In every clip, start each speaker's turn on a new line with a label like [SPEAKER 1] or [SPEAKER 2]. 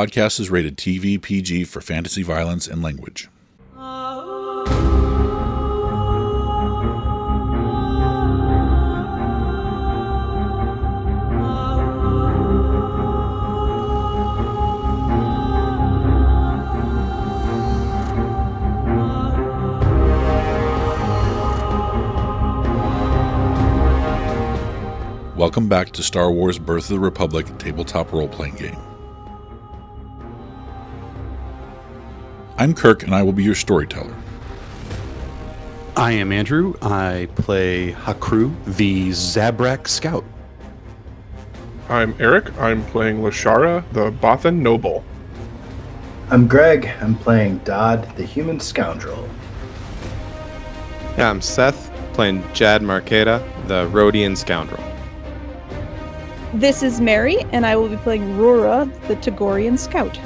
[SPEAKER 1] podcast is rated TV PG for fantasy violence and language. Welcome back to Star Wars Birth of the Republic tabletop role-playing game. I'm Kirk, and I will be your storyteller.
[SPEAKER 2] I am Andrew. I play Hakru, the Zabrak Scout.
[SPEAKER 3] I'm Eric. I'm playing Lashara, the Bothan Noble.
[SPEAKER 4] I'm Greg. I'm playing Dodd, the Human Scoundrel.
[SPEAKER 5] Yeah, I'm Seth, playing Jad Marketa, the Rhodian Scoundrel.
[SPEAKER 6] This is Mary, and I will be playing Rura, the Tagorian Scout.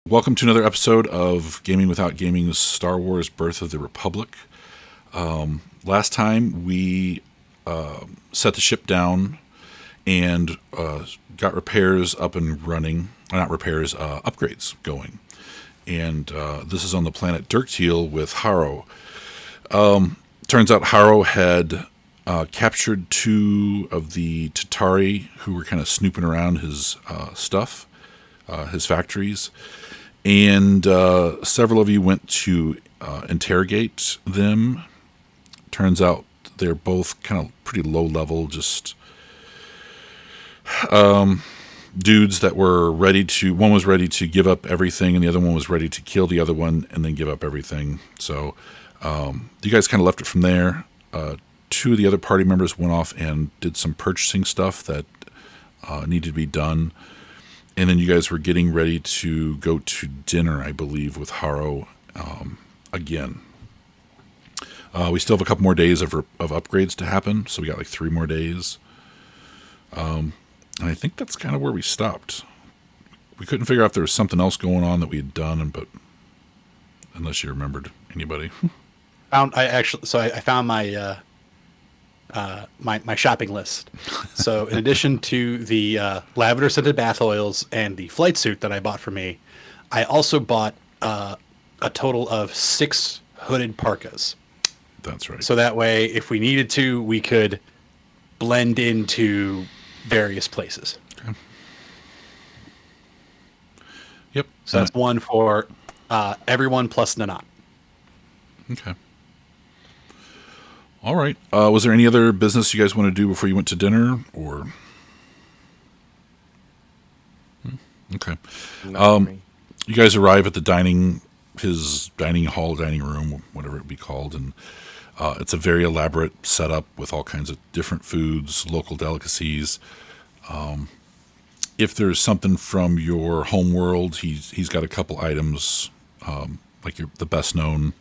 [SPEAKER 1] Welcome to another episode of Gaming Without Gaming's Star Wars Birth of the Republic. Last time we set the ship down and got repairs up and running. Not repairs, upgrades going. And this is on the planet Dirktiel with Harrow. Turns out Harrow had captured two of the Tatari who were kind of snooping around his stuff, his factories. And several of you went to interrogate them. Turns out they're both kind of pretty low level, just dudes that were ready to, one was ready to give up everything and the other one was ready to kill the other one and then give up everything. So you guys kind of left it from there. Two of the other party members went off and did some purchasing stuff that needed to be done. And then you guys were getting ready to go to dinner, I believe, with Harrow again. We still have a couple more days of upgrades to happen, so we got like 3 more days. And I think that's kind of where we stopped. We couldn't figure out if there was something else going on that we had done, but unless you remembered anybody.
[SPEAKER 2] I found my my shopping list. So in addition to the lavender scented bath oils and the flight suit that I bought for me, I also bought a total of 6 hooded parkas.
[SPEAKER 1] That's right.
[SPEAKER 2] So that way, if we needed to, we could blend into various places.
[SPEAKER 1] Okay. Yep.
[SPEAKER 2] So that's one for everyone plus Nanat.
[SPEAKER 1] Okay. All right. Was there any other business you guys want to do before you went to dinner, or? Okay. You guys arrive at the his dining room, whatever it be called, and it's a very elaborate setup with all kinds of different foods, local delicacies. If there's something from your home world, he's got a couple items, like the best known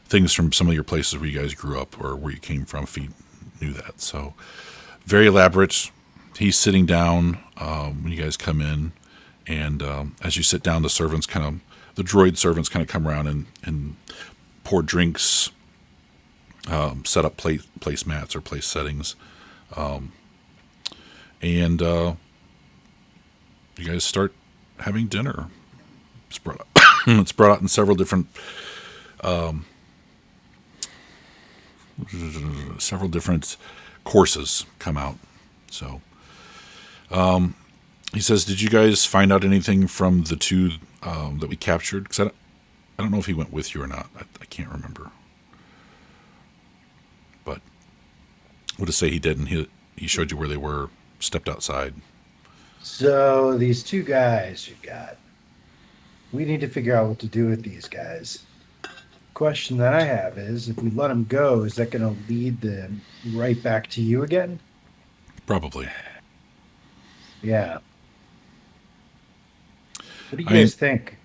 [SPEAKER 1] things from some of your places where you guys grew up or where you came from, if you knew that. So very elaborate. He's sitting down when you guys come in, and as you sit down, the droid servants kind of come around and pour drinks, set up placemats or place settings, and you guys start having dinner. It's brought out in several different courses come out. So he says, did you guys find out anything from the two that we captured? Because I don't know if he went with you or not. I can't remember. But we'll just say he did, and he showed you where they were, stepped outside.
[SPEAKER 4] So these 2 guys you got, we need to figure out what to do with these guys question that I have is, if we let him go, is that going to lead them right back to you again?
[SPEAKER 1] Probably.
[SPEAKER 4] Yeah. What do you
[SPEAKER 1] I mean-
[SPEAKER 4] guys think?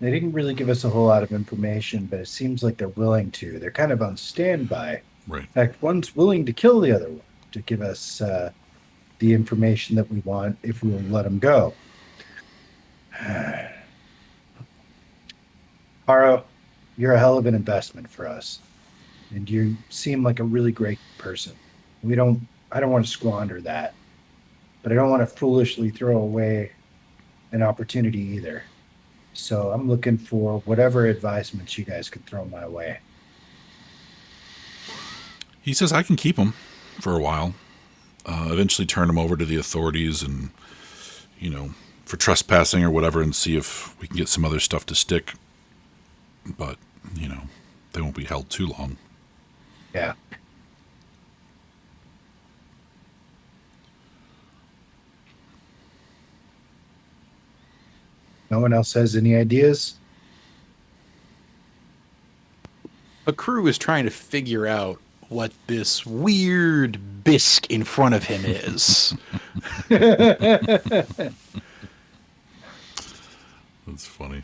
[SPEAKER 4] They didn't really give us a whole lot of information, but it seems like they're willing to. They're kind of on standby.
[SPEAKER 1] Right.
[SPEAKER 4] In fact, one's willing to kill the other one to give us the information that we want if we'll let them go. Haro, you're a hell of an investment for us, and you seem like a really great person. I don't want to squander that, but I don't want to foolishly throw away an opportunity either. So I'm looking for whatever advisements you guys could throw my way.
[SPEAKER 1] He says I can keep him for a while. Eventually turn him over to the authorities and, for trespassing or whatever, and see if we can get some other stuff to stick. But, they won't be held too long.
[SPEAKER 4] Yeah. No one else has any ideas?
[SPEAKER 2] A crew is trying to figure out what this weird bisque in front of him is.
[SPEAKER 1] That's funny.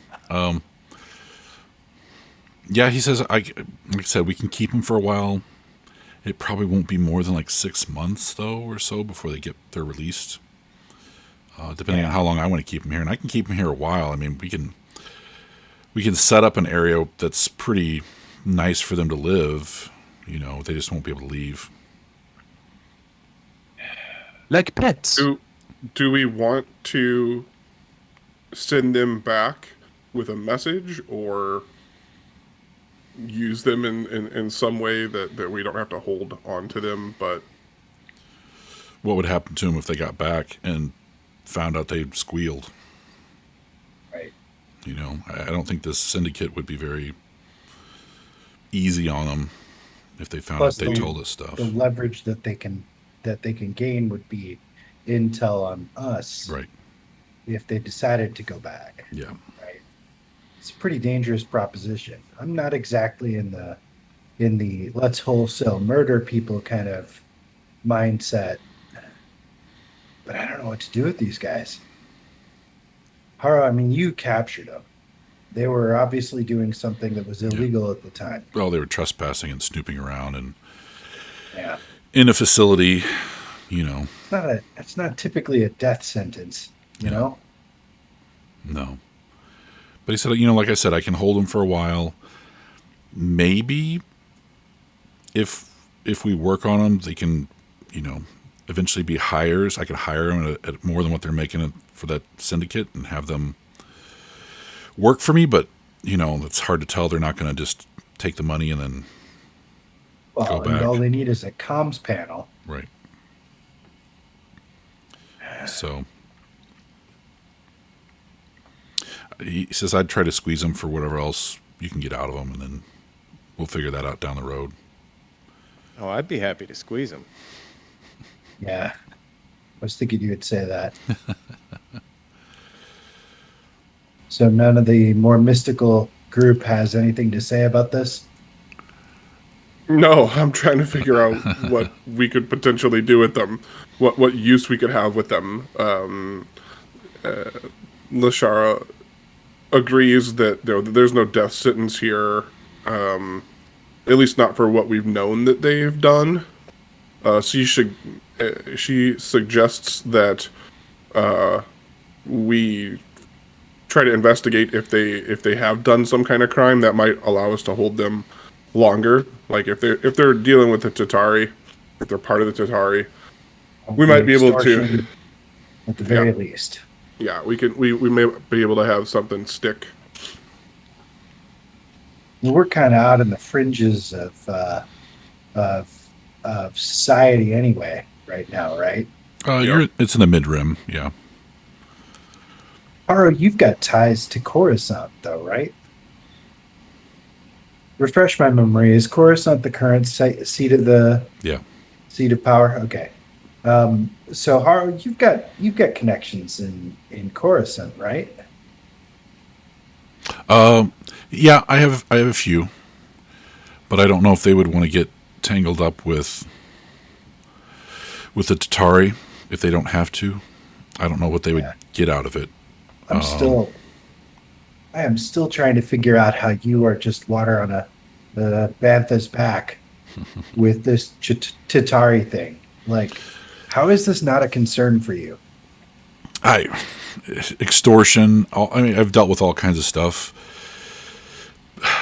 [SPEAKER 1] Yeah, he says, like I said, we can keep him for a while. It probably won't be more than like 6 months, though, or so before they're released. Depending on how long I want to keep him here. And I can keep him here a while. I mean, we can set up an area that's pretty nice for them to live. They just won't be able to leave.
[SPEAKER 2] Like pets.
[SPEAKER 3] Do we want to send them back with a message or use them in some way that we don't have to hold on to them? But
[SPEAKER 1] What would happen to them if they got back and found out they'd squealed?
[SPEAKER 4] Right.
[SPEAKER 1] I don't think this syndicate would be very easy on them if they found out they told us stuff.
[SPEAKER 4] The leverage that they can gain would be intel on us,
[SPEAKER 1] Right.
[SPEAKER 4] if they decided to go back.
[SPEAKER 1] Yeah.
[SPEAKER 4] Right. It's a pretty dangerous proposition. I'm not exactly in the let's wholesale murder people kind of mindset, but I don't know what to do with these guys. Haro, I mean, you captured them. They were obviously doing something that was illegal at the time.
[SPEAKER 1] Well, they were trespassing and snooping around and
[SPEAKER 4] Yeah.
[SPEAKER 1] in a facility,
[SPEAKER 4] It's not typically a death sentence, you know?
[SPEAKER 1] No. But he said, like I said, I can hold them for a while. Maybe if we work on them, they can, eventually be hires. I could hire them at more than what they're making for that syndicate and have them work for me. But, it's hard to tell. They're not going to just take the money and then go back.
[SPEAKER 4] And all they need is a comms panel.
[SPEAKER 1] Right. So he says I'd try to squeeze them for whatever else you can get out of them, and then we'll figure that out down the road.
[SPEAKER 5] Oh, I'd be happy to squeeze him.
[SPEAKER 4] Yeah. I was thinking you would say that. So none of the more mystical group has anything to say about this?
[SPEAKER 3] no, I'm trying to figure out what we could potentially do with them, what use we could have with them. Lashara agrees that there's no death sentence here, at least not for what we've known that they've done. She suggests that we try to investigate if they have done some kind of crime that might allow us to hold them longer. Like if they're dealing with the Tatari, if they're part of the Tatari, we might be able to,
[SPEAKER 4] at the very least.
[SPEAKER 3] Yeah, we may be able to have something stick.
[SPEAKER 4] We're kind of out in the fringes of society anyway right now, right?
[SPEAKER 1] It's in the mid rim, yeah.
[SPEAKER 4] Haro, you've got ties to Coruscant, though, right? Refresh my memory. Is Coruscant the current seat of power? Okay. So Haro, you've got connections in Coruscant, right?
[SPEAKER 1] Yeah, I have a few, but I don't know if they would want to get tangled up with the Tatari if they don't have to. I don't know what they would get out of it.
[SPEAKER 4] I am still trying to figure out how you are just water on a Bantha's back with this Tatari thing. Like, how is this not a concern for you?
[SPEAKER 1] Extortion. I mean, I've dealt with all kinds of stuff.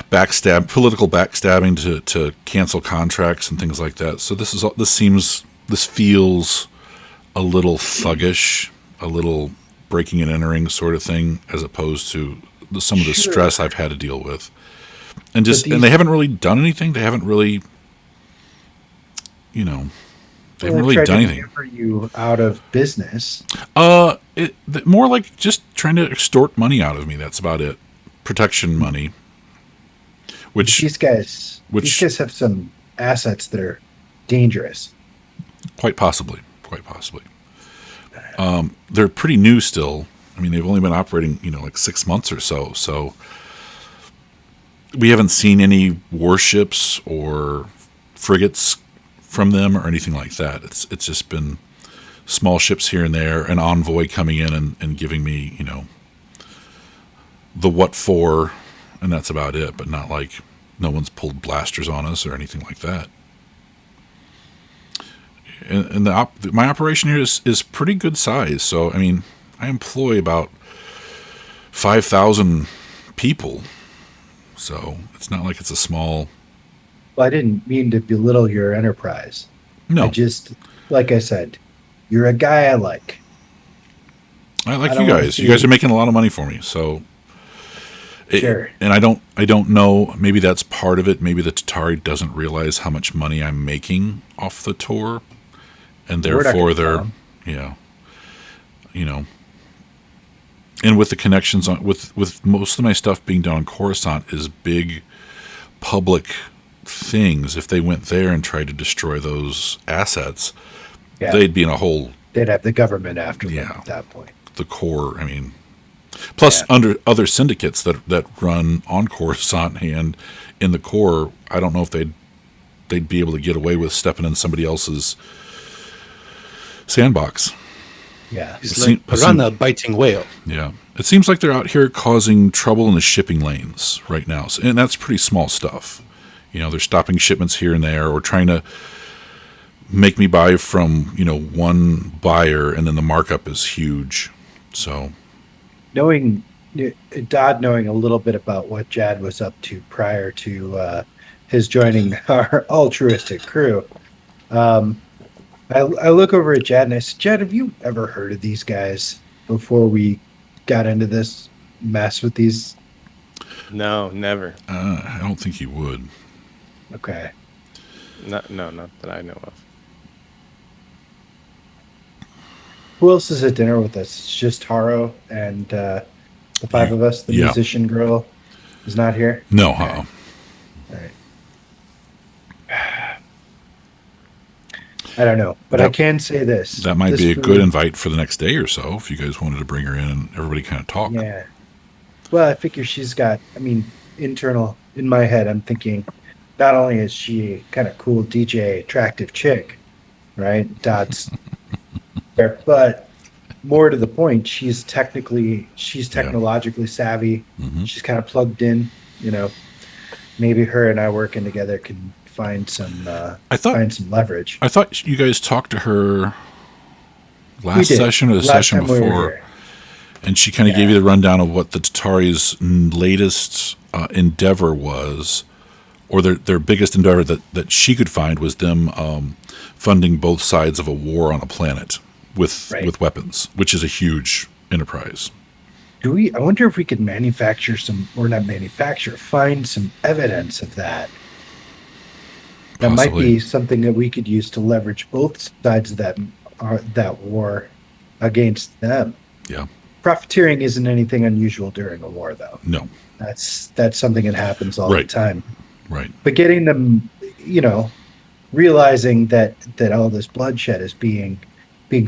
[SPEAKER 1] Political backstabbing to cancel contracts and things like that. So this feels a little thuggish, a little breaking and entering sort of thing, as opposed to some of the stress I've had to deal with. And and they haven't really done anything. They haven't really, they haven't really done anything.
[SPEAKER 4] For you out of business.
[SPEAKER 1] More like just trying to extort money out of me. That's about it. Protection money.
[SPEAKER 4] These guys have some assets that are dangerous.
[SPEAKER 1] Quite possibly. They're pretty new still. I mean, they've only been operating, like 6 months or so. So we haven't seen any warships or frigates from them or anything like that. It's just been small ships here and there, an envoy coming in and giving me, the what for, and that's about it. But not like no one's pulled blasters on us or anything like that. And my operation here is pretty good size. So, I mean, I employ about 5,000 people. So it's not like it's a small...
[SPEAKER 4] Well, I didn't mean to belittle your enterprise.
[SPEAKER 1] No.
[SPEAKER 4] Like I said, you're a guy I like.
[SPEAKER 1] I like you guys. You guys are making a lot of money for me. So...
[SPEAKER 4] Sure.
[SPEAKER 1] And I don't know, maybe that's part of it. Maybe the Tatari doesn't realize how much money I'm making off the tour. And therefore they're, and with the connections with most of my stuff being done on Coruscant is big public things. If they went there and tried to destroy those assets, they'd be in a whole...
[SPEAKER 4] They'd have the government after them at that point.
[SPEAKER 1] The core, I mean... Plus, under other syndicates that run on Coruscant and in the core, I don't know if they'd be able to get away with stepping in somebody else's sandbox.
[SPEAKER 2] Yeah, run the biting whale.
[SPEAKER 1] Yeah, it seems like they're out here causing trouble in the shipping lanes right now, and that's pretty small stuff. They're stopping shipments here and there, or trying to make me buy from one buyer, and then the markup is huge. So.
[SPEAKER 4] Knowing a little bit about what Jad was up to prior to his joining our altruistic crew, I look over at Jad and I said, Jad, have you ever heard of these guys before we got into this mess with these?
[SPEAKER 5] No, never.
[SPEAKER 1] I don't think you would.
[SPEAKER 4] Okay.
[SPEAKER 5] Not that I know of.
[SPEAKER 4] Who else is at dinner with us? It's just Haro and the five of us. The musician girl is not here?
[SPEAKER 1] No,
[SPEAKER 4] okay. All right. I don't know, but I can say this.
[SPEAKER 1] That might be a good invite for the next day or so, if you guys wanted to bring her in and everybody kind of talk.
[SPEAKER 4] Yeah. Well, I figure she's got, internal, in my head, I'm thinking, not only is she a kind of cool DJ, attractive chick, right? Dot's... But more to the point, she's technologically savvy. Mm-hmm. She's kind of plugged in. Maybe her and I working together can find some leverage.
[SPEAKER 1] I thought you guys talked to her last session or the session before, and she kind of gave you the rundown of what the Tatari's latest endeavor was, or their biggest endeavor that she could find was them funding both sides of a war on a planet. With weapons, which is a huge enterprise.
[SPEAKER 4] I wonder if we could find some evidence of that. That might be something that we could use to leverage both sides of that war against them.
[SPEAKER 1] Yeah.
[SPEAKER 4] Profiteering isn't anything unusual during a war, though.
[SPEAKER 1] No.
[SPEAKER 4] That's something that happens all the time.
[SPEAKER 1] Right.
[SPEAKER 4] But getting them, realizing that all this bloodshed is being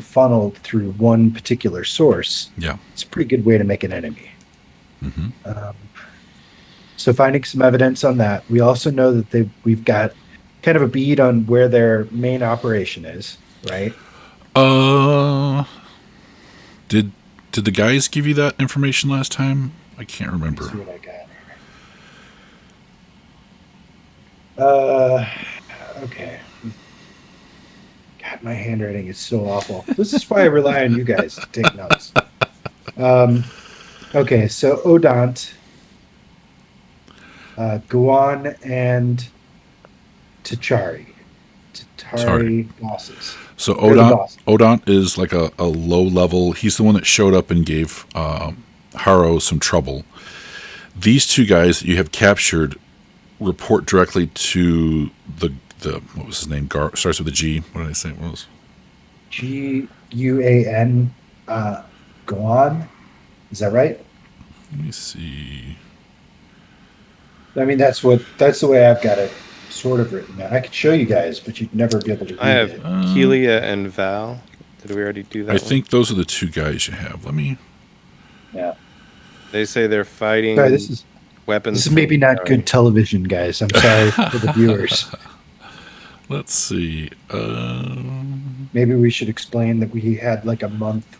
[SPEAKER 4] funneled through one particular source.
[SPEAKER 1] Yeah,
[SPEAKER 4] it's a pretty good way to make an enemy.
[SPEAKER 1] Mm-hmm.
[SPEAKER 4] So finding some evidence on that. We also know that we've got kind of a bead on where their main operation is, right?
[SPEAKER 1] Did the guys give you that information last time? I can't
[SPEAKER 4] Let's
[SPEAKER 1] remember.
[SPEAKER 4] see what I got here. Okay. God, my handwriting is so awful. This is why I rely on you guys to take notes. Okay, so Odant, Guan, and Tachari. Tachari bosses.
[SPEAKER 1] So
[SPEAKER 4] They're the bosses.
[SPEAKER 1] Odant is like a low level. He's the one that showed up and gave Haro some trouble. These two guys that you have captured report directly to the what was his name? Starts with a G. What did I say it was?
[SPEAKER 4] Guan. Guan. Is that right?
[SPEAKER 1] Let me see.
[SPEAKER 4] I mean, that's the way I've got it sort of written down. I could show you guys, but you'd never be able to read
[SPEAKER 5] I have
[SPEAKER 4] it.
[SPEAKER 5] Kelia and Val. Did we already do that?
[SPEAKER 1] I think those are the two guys you have. Let me.
[SPEAKER 4] Yeah.
[SPEAKER 5] They say they're fighting
[SPEAKER 4] Sorry, this is
[SPEAKER 5] weapons.
[SPEAKER 4] maybe not good television, guys. I'm sorry for the viewers.
[SPEAKER 1] Let's see.
[SPEAKER 4] Maybe we should explain that we had like a month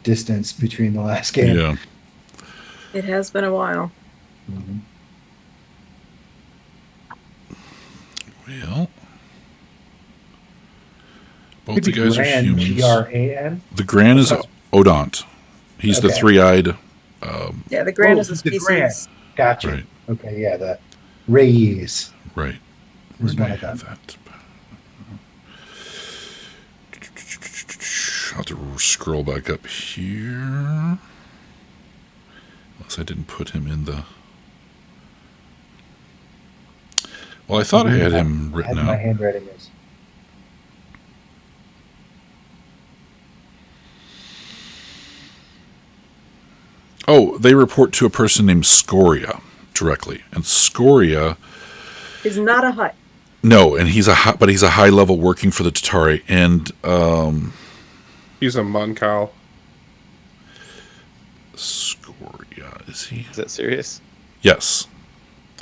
[SPEAKER 4] distance between the last game.
[SPEAKER 1] Yeah.
[SPEAKER 6] It has been a while.
[SPEAKER 4] Mhm.
[SPEAKER 1] Well, both
[SPEAKER 4] Could
[SPEAKER 1] the
[SPEAKER 4] be
[SPEAKER 1] guys are
[SPEAKER 4] Gran,
[SPEAKER 1] humans.
[SPEAKER 4] Gran.
[SPEAKER 1] The Gran is Odant. He's the
[SPEAKER 4] Okay.
[SPEAKER 1] three-eyed.
[SPEAKER 6] Yeah, the Grand is a
[SPEAKER 4] The Gran.
[SPEAKER 6] species.
[SPEAKER 4] Gotcha.
[SPEAKER 1] Right.
[SPEAKER 4] Okay, yeah, the Reyes
[SPEAKER 1] Right.
[SPEAKER 4] was
[SPEAKER 1] Where
[SPEAKER 4] one
[SPEAKER 1] did I
[SPEAKER 4] of
[SPEAKER 1] have
[SPEAKER 4] them.
[SPEAKER 1] that? I'll have to scroll back up here. Unless I didn't put him in the... Well, I thought I had him written
[SPEAKER 4] My
[SPEAKER 1] out.
[SPEAKER 4] handwriting is.
[SPEAKER 1] Oh, they report to a person named Scoria directly. And Scoria...
[SPEAKER 6] Is not a hut.
[SPEAKER 1] No, and he's a high level working for the Tatari, and
[SPEAKER 3] He's a Moncal.
[SPEAKER 1] Scoria, is he?
[SPEAKER 5] Is that serious?
[SPEAKER 1] Yes,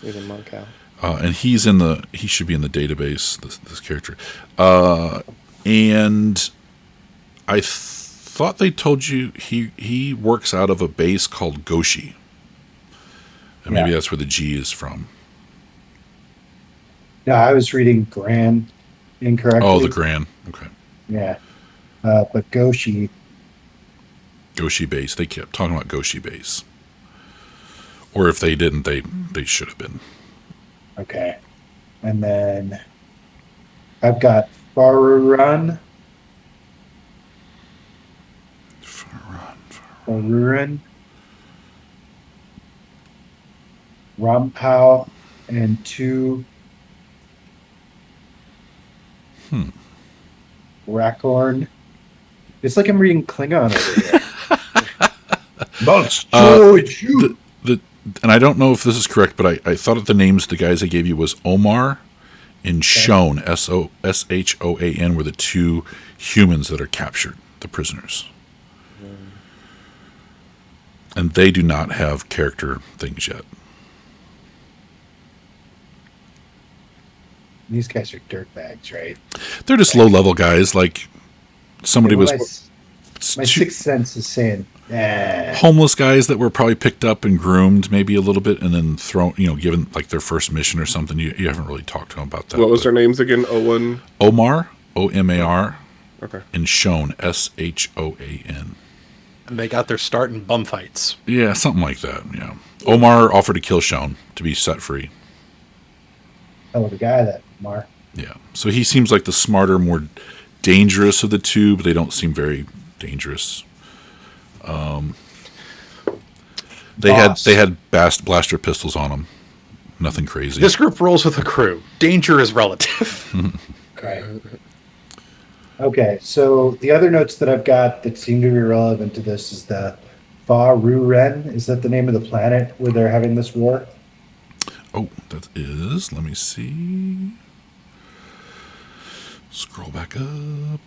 [SPEAKER 5] He's a monk cow.
[SPEAKER 1] and he should be in the database. This character, and I thought they told you he works out of a base called Goshi, and maybe
[SPEAKER 4] Yeah.
[SPEAKER 1] that's where the G is from.
[SPEAKER 4] No, I was reading Gran incorrectly.
[SPEAKER 1] Oh, the Gran. Okay.
[SPEAKER 4] Yeah. But Goshi.
[SPEAKER 1] Goshi base. They kept talking about Goshi base. Or if they didn't, they should have been.
[SPEAKER 4] Okay. And then I've got Faruran. Faruran. Rampao and two Rakorn. It's like I'm reading Klingon over here.
[SPEAKER 1] And I don't know if this is correct, but I thought the names the guys I gave you was Omar and Shone, Sshon, were the two humans that are captured, the prisoners. And they do not have character things yet.
[SPEAKER 4] These guys are dirtbags, right?
[SPEAKER 1] They're just low-level guys, like somebody was...
[SPEAKER 4] My sixth sense is saying,
[SPEAKER 1] homeless guys that were probably picked up and groomed maybe a little bit and then thrown, given like their first mission or something. You haven't really talked to them about that.
[SPEAKER 3] What was their names again? Owen.
[SPEAKER 1] Omar, Omar,
[SPEAKER 3] Okay.
[SPEAKER 1] and Shone, Shon.
[SPEAKER 2] And they got their start in bum fights.
[SPEAKER 1] Yeah, something like that. Yeah. Omar offered to kill Shone to be set free.
[SPEAKER 4] hell of a guy, that Mar.
[SPEAKER 1] Yeah. So he seems like the smarter, more dangerous of the two, but they don't seem very dangerous. They had blaster pistols on them. Nothing crazy.
[SPEAKER 2] This group rolls with a crew. Danger is relative.
[SPEAKER 4] Right. Okay, so the other notes that I've got that seem to be relevant to this is the Faruren. Is that the name of the planet where they're having this war?
[SPEAKER 1] Oh, that is. Let me see. Scroll back up.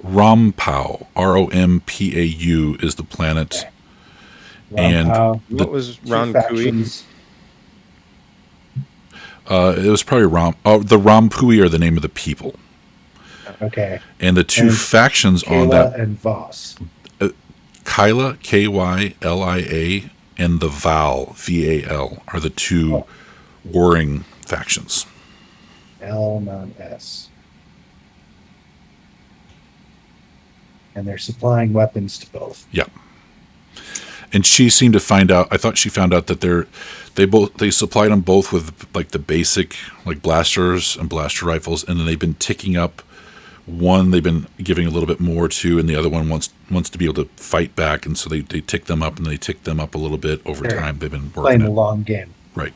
[SPEAKER 1] Rompau, Rompau, is the planet And
[SPEAKER 5] What was
[SPEAKER 4] two
[SPEAKER 5] Ron Kui?
[SPEAKER 4] factions.
[SPEAKER 1] it was probably the Rampui are the name of the people.
[SPEAKER 4] Okay.
[SPEAKER 1] And the two
[SPEAKER 4] And
[SPEAKER 1] factions on
[SPEAKER 4] Kayla
[SPEAKER 1] that,
[SPEAKER 4] and Voss.
[SPEAKER 1] Kyla, Kylia, and the Val, Val, are the two warring factions.
[SPEAKER 4] L, not S. And they're supplying weapons to both.
[SPEAKER 1] Yeah. And she seemed to find out. I thought she found out that they supplied them both with like the basic like blasters and blaster rifles, and then they've been ticking up. One they've been giving a little bit more to, and the other one wants to be able to fight back, and so they tick them up, and they tick them up a little bit over
[SPEAKER 4] Sure.
[SPEAKER 1] time. They've been working
[SPEAKER 4] Playing
[SPEAKER 1] it.
[SPEAKER 4] the long game.
[SPEAKER 1] Right.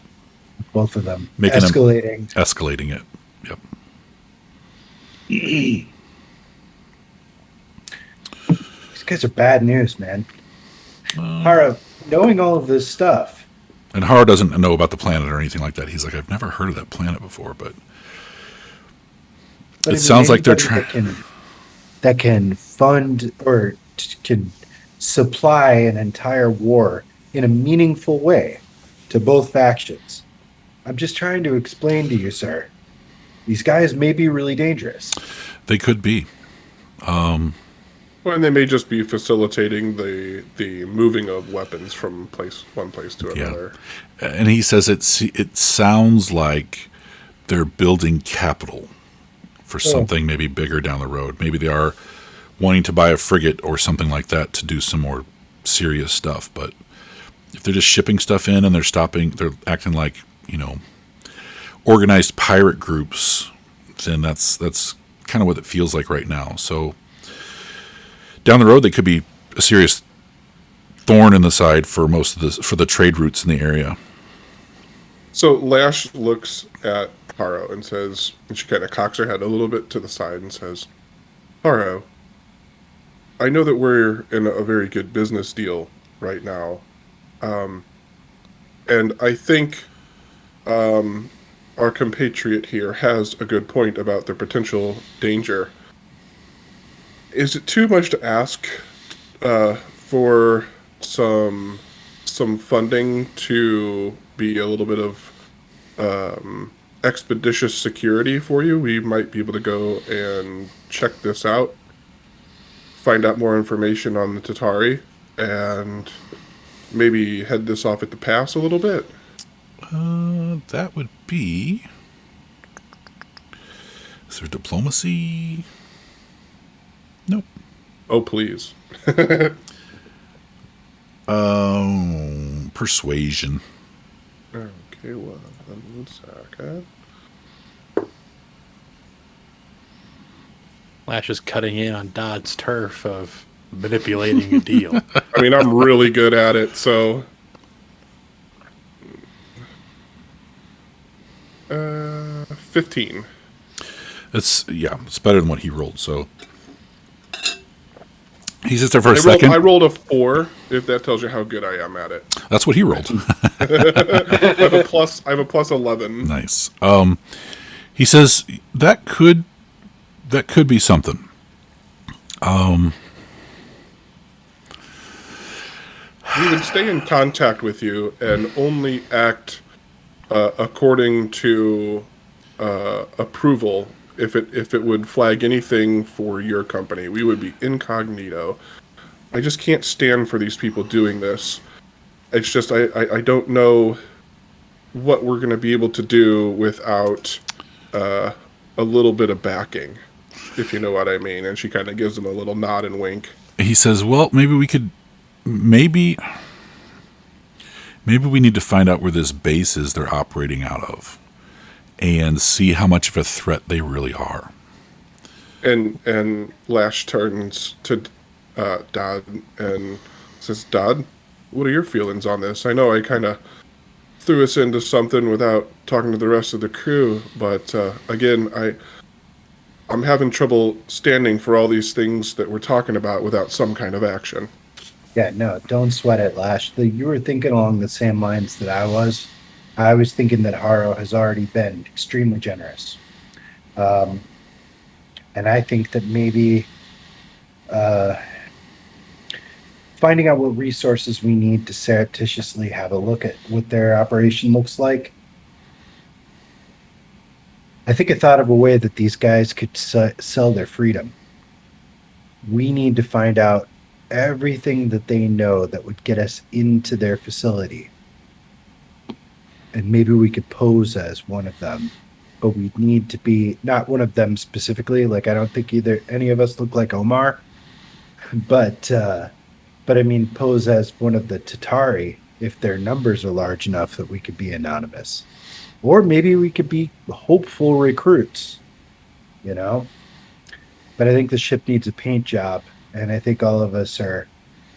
[SPEAKER 4] Both of them.
[SPEAKER 1] Making them-
[SPEAKER 4] escalating.
[SPEAKER 1] Escalating it. Yep.
[SPEAKER 4] These guys are bad news, man. Hara, knowing all of this stuff.
[SPEAKER 1] And Hara doesn't know about the planet or anything like that. He's like, I've never heard of that planet before, but
[SPEAKER 4] But
[SPEAKER 1] it sounds like they're
[SPEAKER 4] anybody
[SPEAKER 1] trying.
[SPEAKER 4] that can fund or can supply an entire war in a meaningful way to both factions. I'm just trying to explain to you, sir. These guys may be really dangerous.
[SPEAKER 1] They could be.
[SPEAKER 3] Well, and they may just be facilitating the moving of weapons from one place to another.
[SPEAKER 1] And he says it sounds like they're building capital for something maybe bigger down the road. Maybe they are wanting to buy a frigate or something like that to do some more serious stuff. But if they're just shipping stuff in and they're acting like, organized pirate groups, then that's kind of what it feels like right now. So down the road, they could be a serious thorn in the side for for the trade routes in the area.
[SPEAKER 3] So Lash looks at Haro and says, and she kind of cocks her head a little bit to the side and says, Haro, I know that we're in a very good business deal right now. And I think our compatriot here has a good point about the potential danger. Is it too much to ask for some funding to be a little bit of expeditious security for you? We might be able to go and check this out, find out more information on the Tatari, and maybe head this off at the pass a little bit.
[SPEAKER 1] That would be. Is there diplomacy? Nope.
[SPEAKER 3] Oh, please.
[SPEAKER 1] Persuasion.
[SPEAKER 3] Okay, well, one second.
[SPEAKER 2] Lash is cutting in on Dodd's turf of manipulating a deal.
[SPEAKER 3] I mean, I'm really good at it, so. 15.
[SPEAKER 1] It's better than what he rolled. So he sits there for a second.
[SPEAKER 3] I rolled a 4. If that tells you how good I am at it.
[SPEAKER 1] That's what he rolled.
[SPEAKER 3] I have a plus 11.
[SPEAKER 1] Nice. He says that could be something.
[SPEAKER 3] We would stay in contact with you and only act according to approval. If it would flag anything for your company, we would be incognito. I just can't stand for these people doing this. It's just I don't know what we're going to be able to do without a little bit of backing, if you know what I mean. And she kind of gives him a little nod and wink.
[SPEAKER 1] He says, well, maybe we could, maybe we need to find out where this base is they're operating out of and see how much of a threat they really are.
[SPEAKER 3] And Lash turns to Dodd and says, Dodd, what are your feelings on this? I know I kind of threw us into something without talking to the rest of the crew, but again, I'm having trouble standing for all these things that we're talking about without some kind of action.
[SPEAKER 4] Yeah, no, don't sweat it, Lash. You were thinking along the same lines that I was. I was thinking that Haro has already been extremely generous. And I think that maybe finding out what resources we need to surreptitiously have a look at what their operation looks like. I think I thought of a way that these guys could sell their freedom. We need to find out everything that they know that would get us into their facility. And maybe we could pose as one of them. But we'd need to be not one of them specifically. Like, I don't think either any of us look like Omar. But I mean, pose as one of the Tatari if their numbers are large enough that we could be anonymous. Or maybe we could be hopeful recruits, you know? But I think the ship needs a paint job, and I think all of us are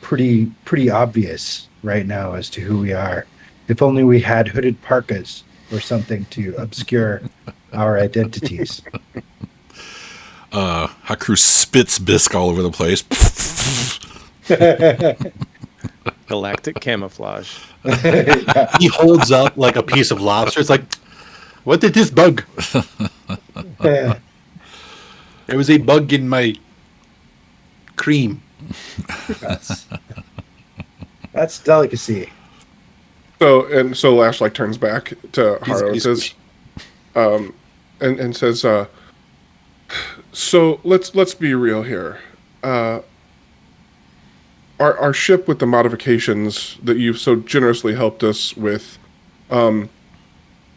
[SPEAKER 4] pretty obvious right now as to who we are. If only we had hooded parkas or something to obscure our identities.
[SPEAKER 1] Haku spits bisque all over the place.
[SPEAKER 5] Galactic camouflage.
[SPEAKER 2] He holds up like a piece of lobster. It's like, what did this bug? There was a bug in my cream.
[SPEAKER 4] That's delicacy.
[SPEAKER 3] So Lash like turns back to Haro and says, and says, so let's be real here. Our ship with the modifications that you've so generously helped us with,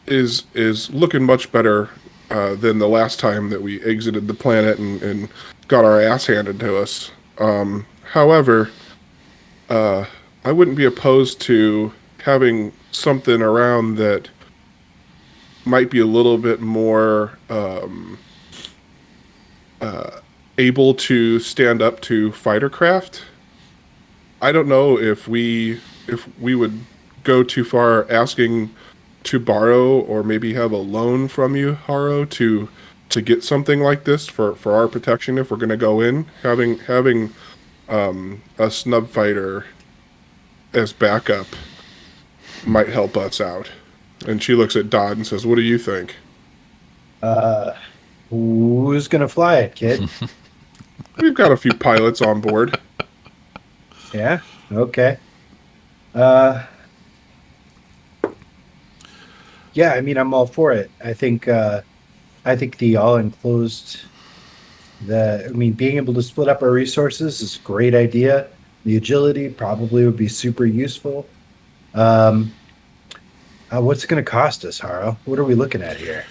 [SPEAKER 3] is looking much better than the last time that we exited the planet and got our ass handed to us. However, I wouldn't be opposed to having something around that might be a little bit more able to stand up to fighter craft. I don't know if we would go too far asking to borrow or maybe have a loan from you, Haro, to get something like this for our protection if we're going to go in. Having a snub fighter as backup might help us out. And she looks at Dodd and says, "What do you think?"
[SPEAKER 4] Who's gonna fly it, kid?
[SPEAKER 3] We've got a few pilots on board.
[SPEAKER 4] Yeah. Okay. Yeah. I mean, I'm all for it. I think the all enclosed. Being able to split up our resources is a great idea. The agility probably would be super useful. What's it going to cost us, Haro? What are we looking at here?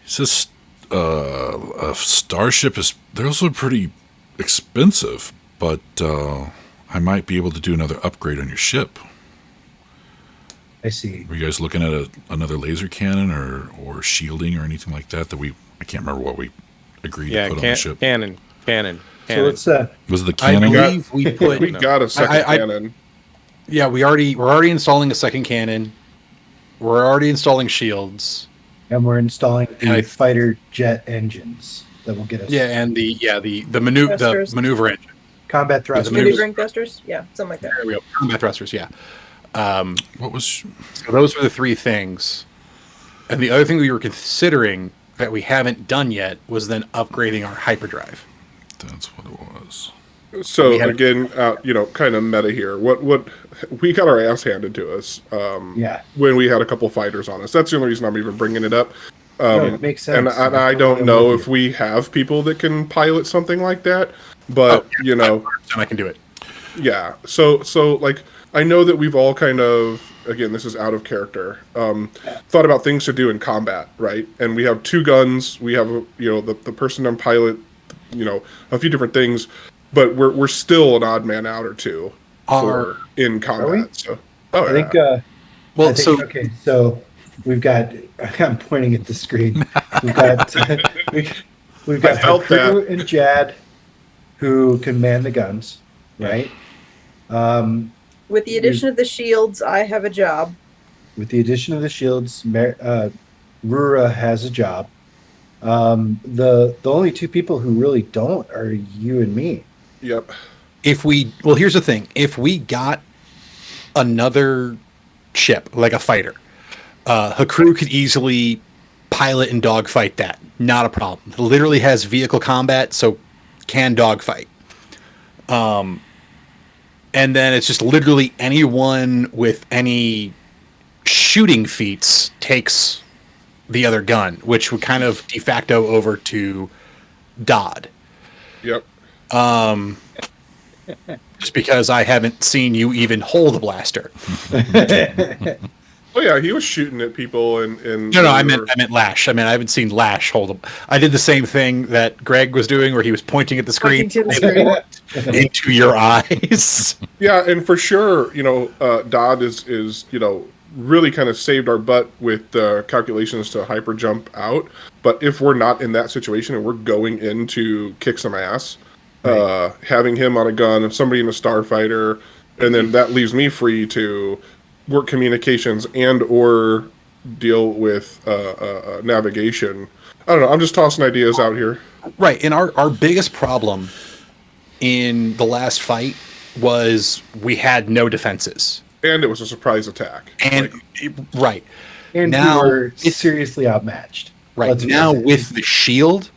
[SPEAKER 1] He says a starship they're also pretty expensive, but I might be able to do another upgrade on your ship.
[SPEAKER 4] I see.
[SPEAKER 1] Were you guys looking at another laser cannon or shielding or anything like that? I can't remember what we agreed to put on the ship.
[SPEAKER 5] Cannon.
[SPEAKER 4] So let's
[SPEAKER 1] Was it the
[SPEAKER 2] I
[SPEAKER 1] cannon?
[SPEAKER 2] believe we put.
[SPEAKER 3] We got a second cannon.
[SPEAKER 2] Yeah, we're already installing a second cannon. We're already installing shields.
[SPEAKER 4] and we're installing
[SPEAKER 2] And
[SPEAKER 4] the fighter jet engines that will get us
[SPEAKER 2] and the maneuver engine.
[SPEAKER 4] combat thrusters.
[SPEAKER 6] Maneuvering thrusters? Yeah, something like that.
[SPEAKER 2] There we go. Combat thrusters, yeah.
[SPEAKER 1] What was?
[SPEAKER 2] So those were the three things. And the other thing we were considering that we haven't done yet was then upgrading our hyperdrive.
[SPEAKER 1] That's what it was.
[SPEAKER 3] So again, kind of meta here. What we got our ass handed to us. When we had a couple fighters on us. That's the only reason I'm even bringing it up.
[SPEAKER 4] No, it makes sense.
[SPEAKER 3] And I don't know if we have people that can pilot something like that, but
[SPEAKER 2] I can do it.
[SPEAKER 3] Yeah. So like I know that we've all kind of, again, this is out of character, thought about things to do in combat, right? And we have two guns. We have the person on pilot, a few different things. But we're still an odd man out or two in combat. So,
[SPEAKER 4] I think. Okay. So we've got. I'm pointing at the screen. We've got. we've got Haku and Jad, who can man the guns, right?
[SPEAKER 6] With the addition of the shields, I have a job.
[SPEAKER 4] With the addition of the shields, Rura has a job. The only two people who really don't are you and me.
[SPEAKER 3] Yep.
[SPEAKER 2] Here's the thing. If we got another ship, like a fighter, Haku could easily pilot and dogfight that. Not a problem. It literally has vehicle combat, so can dogfight. And then it's just literally anyone with any shooting feats takes the other gun, which would kind of de facto over to Dodd.
[SPEAKER 3] Yep.
[SPEAKER 2] Just because I haven't seen you even hold a blaster.
[SPEAKER 3] Oh yeah, he was shooting at people and
[SPEAKER 2] No, I meant Lash. I mean, I haven't seen Lash hold them. I did the same thing that Greg was doing, where he was pointing at the screen,
[SPEAKER 7] Pointing to the screen.
[SPEAKER 2] into your eyes.
[SPEAKER 3] Yeah, and for sure, Dodd is really kind of saved our butt with calculations to hyper jump out. But if we're not in that situation and we're going in to kick some ass, having him on a gun and somebody in a starfighter, and then that leaves me free to work communications and or deal with navigation. I don't know. I'm just tossing ideas out here.
[SPEAKER 2] Right, and our biggest problem in the last fight was we had no defenses.
[SPEAKER 3] And it was a surprise attack.
[SPEAKER 2] And right.
[SPEAKER 4] And
[SPEAKER 2] Now
[SPEAKER 4] we were
[SPEAKER 2] it's-
[SPEAKER 4] seriously outmatched.
[SPEAKER 2] Right.
[SPEAKER 4] Let's
[SPEAKER 2] Now
[SPEAKER 4] face it.
[SPEAKER 2] with the shield,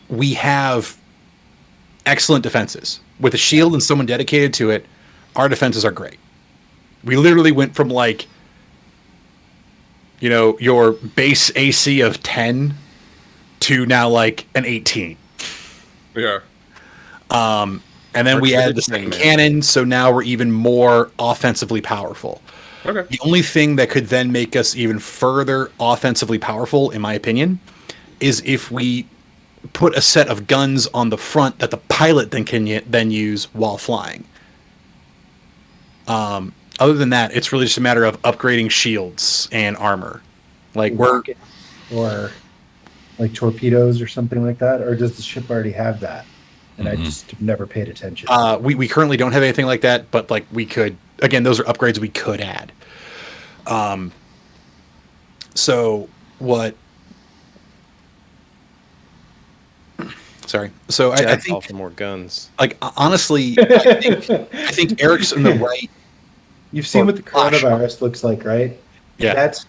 [SPEAKER 2] we have excellent defenses. With a shield and someone dedicated to it, our defenses are great. We literally went from your base AC of 10 to now like an 18.
[SPEAKER 3] Yeah.
[SPEAKER 2] And then we added the second cannon, so now we're even more offensively powerful.
[SPEAKER 3] Okay.
[SPEAKER 2] The only thing that could then make us even further offensively powerful, in my opinion, is if we put a set of guns on the front that the pilot then can then use while flying. Other than that, it's really just a matter of upgrading shields and armor. Like
[SPEAKER 4] Rockets or like torpedoes or something like that, or does the ship already have that? And I just never paid attention.
[SPEAKER 2] we currently don't have anything like that, but like we could. Again, those are upgrades we could add. So what? Sorry. So I
[SPEAKER 5] Jad's all
[SPEAKER 2] think,
[SPEAKER 5] for more guns.
[SPEAKER 2] like, honestly, I think Eric's in the right.
[SPEAKER 4] You've seen what the
[SPEAKER 2] Flash.
[SPEAKER 4] coronavirus looks like, right?
[SPEAKER 2] Yeah.
[SPEAKER 4] That's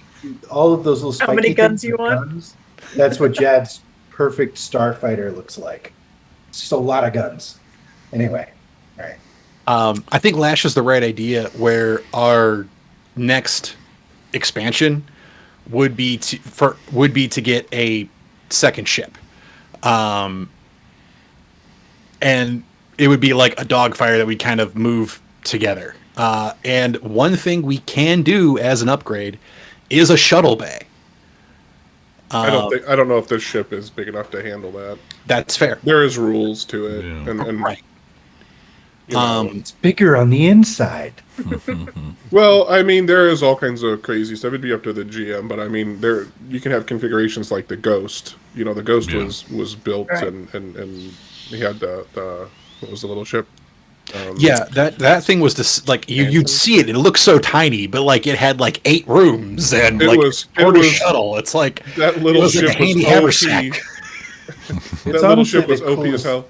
[SPEAKER 4] all of those little
[SPEAKER 7] How many
[SPEAKER 4] spiky
[SPEAKER 7] guns
[SPEAKER 4] things
[SPEAKER 7] you
[SPEAKER 4] with
[SPEAKER 7] want?
[SPEAKER 4] guns. That's what Jad's perfect starfighter looks like. It's just a lot of guns. Anyway, all right.
[SPEAKER 2] I think Lash is the right idea. Where our next expansion would be to get a second ship, and it would be like a dogfire that we kind of move together. And one thing we can do as an upgrade is a shuttle bay.
[SPEAKER 3] I don't know if this ship is big enough to handle that.
[SPEAKER 2] That's fair.
[SPEAKER 3] There is rules to it,
[SPEAKER 1] Yeah.
[SPEAKER 3] and
[SPEAKER 2] Right.
[SPEAKER 3] you know.
[SPEAKER 4] It's bigger on the inside.
[SPEAKER 3] Well, I mean, there is all kinds of crazy stuff. It'd be up to the GM, but I mean, there you can have configurations like the Ghost. You know, the Ghost
[SPEAKER 1] Yeah.
[SPEAKER 3] was built
[SPEAKER 4] Right.
[SPEAKER 3] and he had the what was the little ship?
[SPEAKER 2] Yeah, that thing was this like you'd see it. It looked so tiny, but like it had like 8 rooms and
[SPEAKER 3] It
[SPEAKER 2] like
[SPEAKER 3] was-
[SPEAKER 2] a
[SPEAKER 3] it was-
[SPEAKER 2] shuttle. It's like
[SPEAKER 3] That
[SPEAKER 2] it
[SPEAKER 3] little
[SPEAKER 2] was like a
[SPEAKER 3] ship was
[SPEAKER 2] handy
[SPEAKER 3] OP.
[SPEAKER 2] haversack.
[SPEAKER 3] That
[SPEAKER 4] It's
[SPEAKER 3] little
[SPEAKER 4] honestly
[SPEAKER 3] ship was
[SPEAKER 4] the
[SPEAKER 3] OP as
[SPEAKER 4] coolest-
[SPEAKER 3] hell.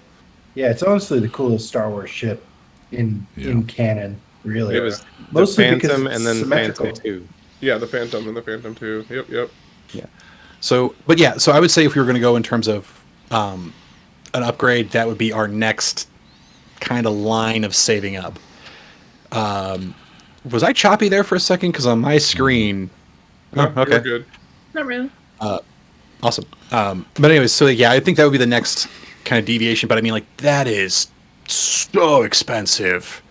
[SPEAKER 4] Yeah, it's honestly the coolest Star Wars ship in canon. Really,
[SPEAKER 5] It was the
[SPEAKER 4] mostly because
[SPEAKER 5] Phantom
[SPEAKER 4] it's
[SPEAKER 5] and then
[SPEAKER 4] symmetrical.
[SPEAKER 5] Phantom 2.
[SPEAKER 3] Yeah, the Phantom and the Phantom 2. Yep.
[SPEAKER 2] So I would say if we were going to go in terms of an upgrade, that would be our next kind of line of saving up. Was I choppy there for a second? Because on my screen,
[SPEAKER 3] No,
[SPEAKER 2] oh, okay,
[SPEAKER 3] We're good.
[SPEAKER 7] Not really.
[SPEAKER 2] awesome. But anyways, so yeah, I think that would be the next kind of deviation. But I mean, like that is so expensive,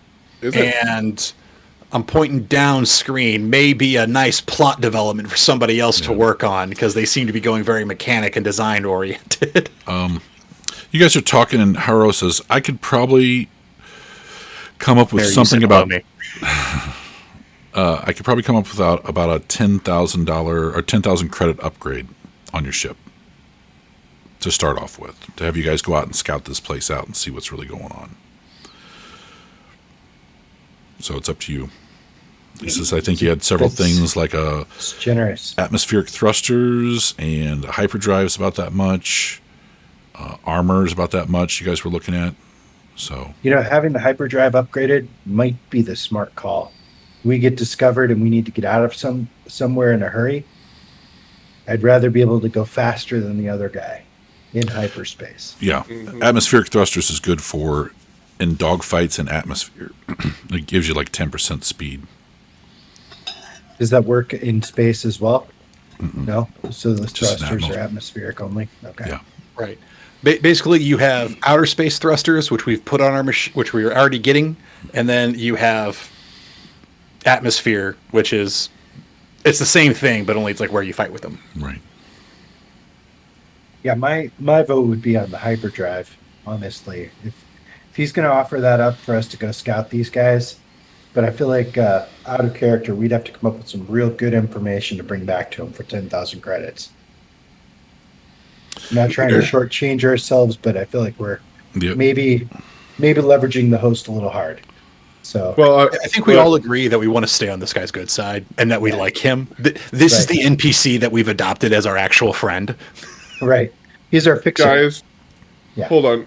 [SPEAKER 3] Is it?
[SPEAKER 2] and I'm pointing down screen. Maybe a nice plot development for somebody else to work on because they seem to be going very mechanic and design oriented.
[SPEAKER 1] You guys are talking, and Haro says, I could probably come up with
[SPEAKER 2] There, you
[SPEAKER 1] something
[SPEAKER 2] said
[SPEAKER 1] about.
[SPEAKER 2] hello me.
[SPEAKER 1] I could probably come up with about a $10,000 or 10,000 credit upgrade on your ship to start off with, to have you guys go out and scout this place out and see what's really going on. So it's up to you. He says, I think you had several
[SPEAKER 4] That's-
[SPEAKER 1] things like
[SPEAKER 4] It's generous.
[SPEAKER 1] atmospheric thrusters and hyperdrive's about that much. Armor is about that much you guys were looking at. So
[SPEAKER 4] You know, having the hyperdrive upgraded might be the smart call. We get discovered and we need to get out of somewhere in a hurry. I'd rather be able to go faster than the other guy in hyperspace.
[SPEAKER 1] yeah, atmospheric thrusters is good for in dogfights and atmosphere. It gives you like 10% speed.
[SPEAKER 4] Does that work in space as well? No. So the
[SPEAKER 1] Just
[SPEAKER 4] thrusters
[SPEAKER 1] an
[SPEAKER 4] are atmospheric only. Okay.
[SPEAKER 1] Yeah.
[SPEAKER 2] Right. Basically, you have outer space thrusters, which we've put on our machine, which we are already getting, and then you have atmosphere, which is it's the same thing, but only it's like where you fight with them.
[SPEAKER 1] Right.
[SPEAKER 4] Yeah, my vote would be on the hyperdrive, honestly. If he's going to offer that up for us to go scout these guys, but I feel like out of character, we'd have to come up with some real good information to bring back to him for 10,000 credits. I'm not trying to shortchange ourselves, but I feel like we're maybe leveraging the host a little hard. So,
[SPEAKER 3] Well,
[SPEAKER 2] I think we all agree that we want to stay on this guy's good side and that we like him. This is the NPC that we've adopted as our actual friend.
[SPEAKER 4] right. He's our fixer.
[SPEAKER 3] guys,
[SPEAKER 4] Yeah.
[SPEAKER 3] hold on.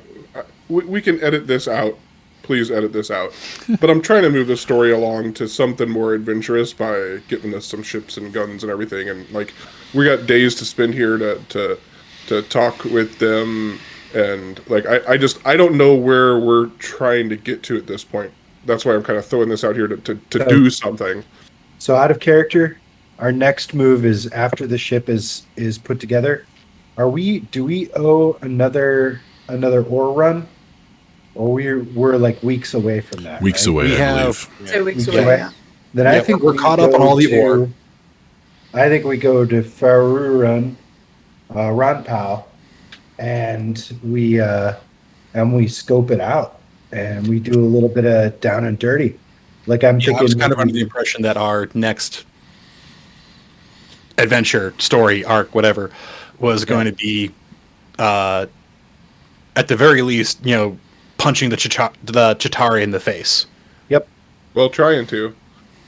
[SPEAKER 3] We can edit this out. Please edit this out. But I'm trying to move the story along to something more adventurous by getting us some ships and guns and everything. And like, we got days to spend here to talk with them. And like, I don't know where we're trying to get to at this point. That's why I'm kind of throwing this out here to do something.
[SPEAKER 4] So out of character, our next move is after the ship is put together. Do we owe another ore run? Or we're like weeks away from that.
[SPEAKER 1] Weeks
[SPEAKER 4] right?
[SPEAKER 1] away,
[SPEAKER 2] We
[SPEAKER 1] I
[SPEAKER 2] have-
[SPEAKER 1] believe.
[SPEAKER 7] 2 weeks
[SPEAKER 4] Okay.
[SPEAKER 7] away. Yeah.
[SPEAKER 4] Then I
[SPEAKER 2] Yeah,
[SPEAKER 4] think
[SPEAKER 2] we're
[SPEAKER 4] we
[SPEAKER 2] caught up
[SPEAKER 4] go
[SPEAKER 2] on all the
[SPEAKER 4] to-
[SPEAKER 2] ore.
[SPEAKER 4] I think we go to Farurun, Ranpao, and we scope it out and we do a little bit of down and dirty. Like I'm
[SPEAKER 2] Yeah, I was
[SPEAKER 4] thinking,
[SPEAKER 2] kind of under the impression that our next adventure, story, arc, whatever, was going to be, at the very least, punching the Chitauri in the face.
[SPEAKER 4] Yep.
[SPEAKER 3] Well, trying to.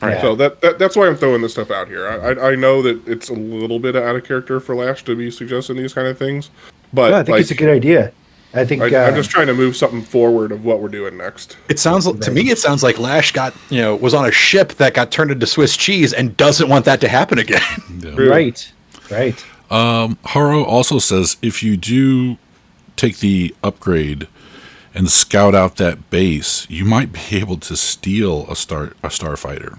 [SPEAKER 4] Yeah.
[SPEAKER 3] So that's why I'm throwing this stuff out here. I know that it's a little bit out of character for Lash to be suggesting these kind of things, but
[SPEAKER 4] No, I think it's a good idea. I think
[SPEAKER 3] I'm just trying to move something forward of what we're doing next.
[SPEAKER 2] It sounds to me. It sounds like Lash was on a ship that got turned into Swiss cheese and doesn't want that to happen again.
[SPEAKER 1] Yeah.
[SPEAKER 4] right.
[SPEAKER 1] Haro also says if you do take the upgrade and scout out that base, you might be able to steal a starfighter.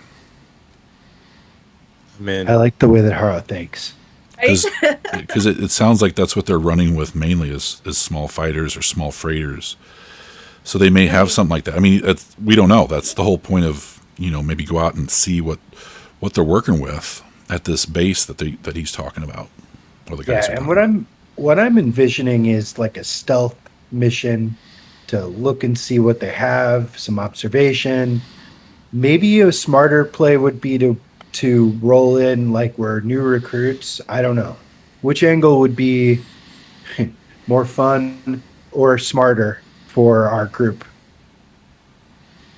[SPEAKER 5] Man,
[SPEAKER 4] I like the way that Haro thinks.
[SPEAKER 1] Because it sounds like that's what they're running with mainly is small fighters or small freighters. So they may have something like that. I mean, we don't know. That's the whole point of maybe go out and see what they're working with at this base that he's talking about. Or the guys
[SPEAKER 4] Yeah,
[SPEAKER 1] are
[SPEAKER 4] and
[SPEAKER 1] talking
[SPEAKER 4] what I'm envisioning is like a stealth mission to look and see what they have, some observation. Maybe a smarter play would be to roll in like we're new recruits. I don't know. Which angle would be more fun or smarter for our group?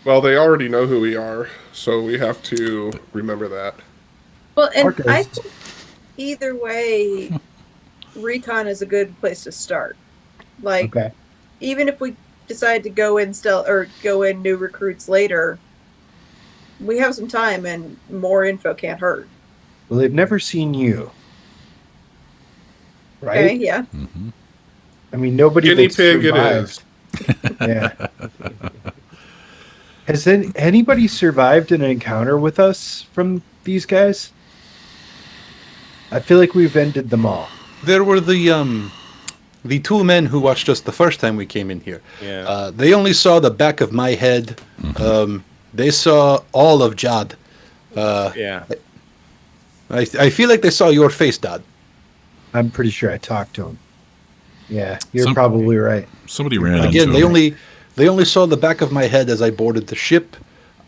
[SPEAKER 3] Well, they already know who we are, so we have to remember that.
[SPEAKER 7] Well, and
[SPEAKER 4] Okay.
[SPEAKER 7] I think either way, recon is a good place to start. Like,
[SPEAKER 4] Okay.
[SPEAKER 7] even if we decide to go in stealth or go in new recruits later, we have some time and more info can't hurt.
[SPEAKER 4] Well, they've never seen you. Right?
[SPEAKER 7] Okay, yeah.
[SPEAKER 1] Mhm.
[SPEAKER 4] I mean, nobody
[SPEAKER 3] Guinea
[SPEAKER 4] that's
[SPEAKER 3] pig it
[SPEAKER 4] survived. Yeah. Has anybody survived an encounter with us from these guys? I feel like we've ended them all.
[SPEAKER 2] There were the two men who watched us the first time we came in here.
[SPEAKER 5] yeah.
[SPEAKER 2] They only saw the back of my head. They saw all of Jad.
[SPEAKER 5] Yeah.
[SPEAKER 2] I feel like they saw your face, Dad.
[SPEAKER 4] I'm pretty sure I talked to him. Yeah, you're
[SPEAKER 1] Some-
[SPEAKER 4] probably right.
[SPEAKER 1] Somebody ran
[SPEAKER 2] Again,
[SPEAKER 1] into
[SPEAKER 2] they
[SPEAKER 1] him.
[SPEAKER 2] only saw the back of my head as I boarded the ship.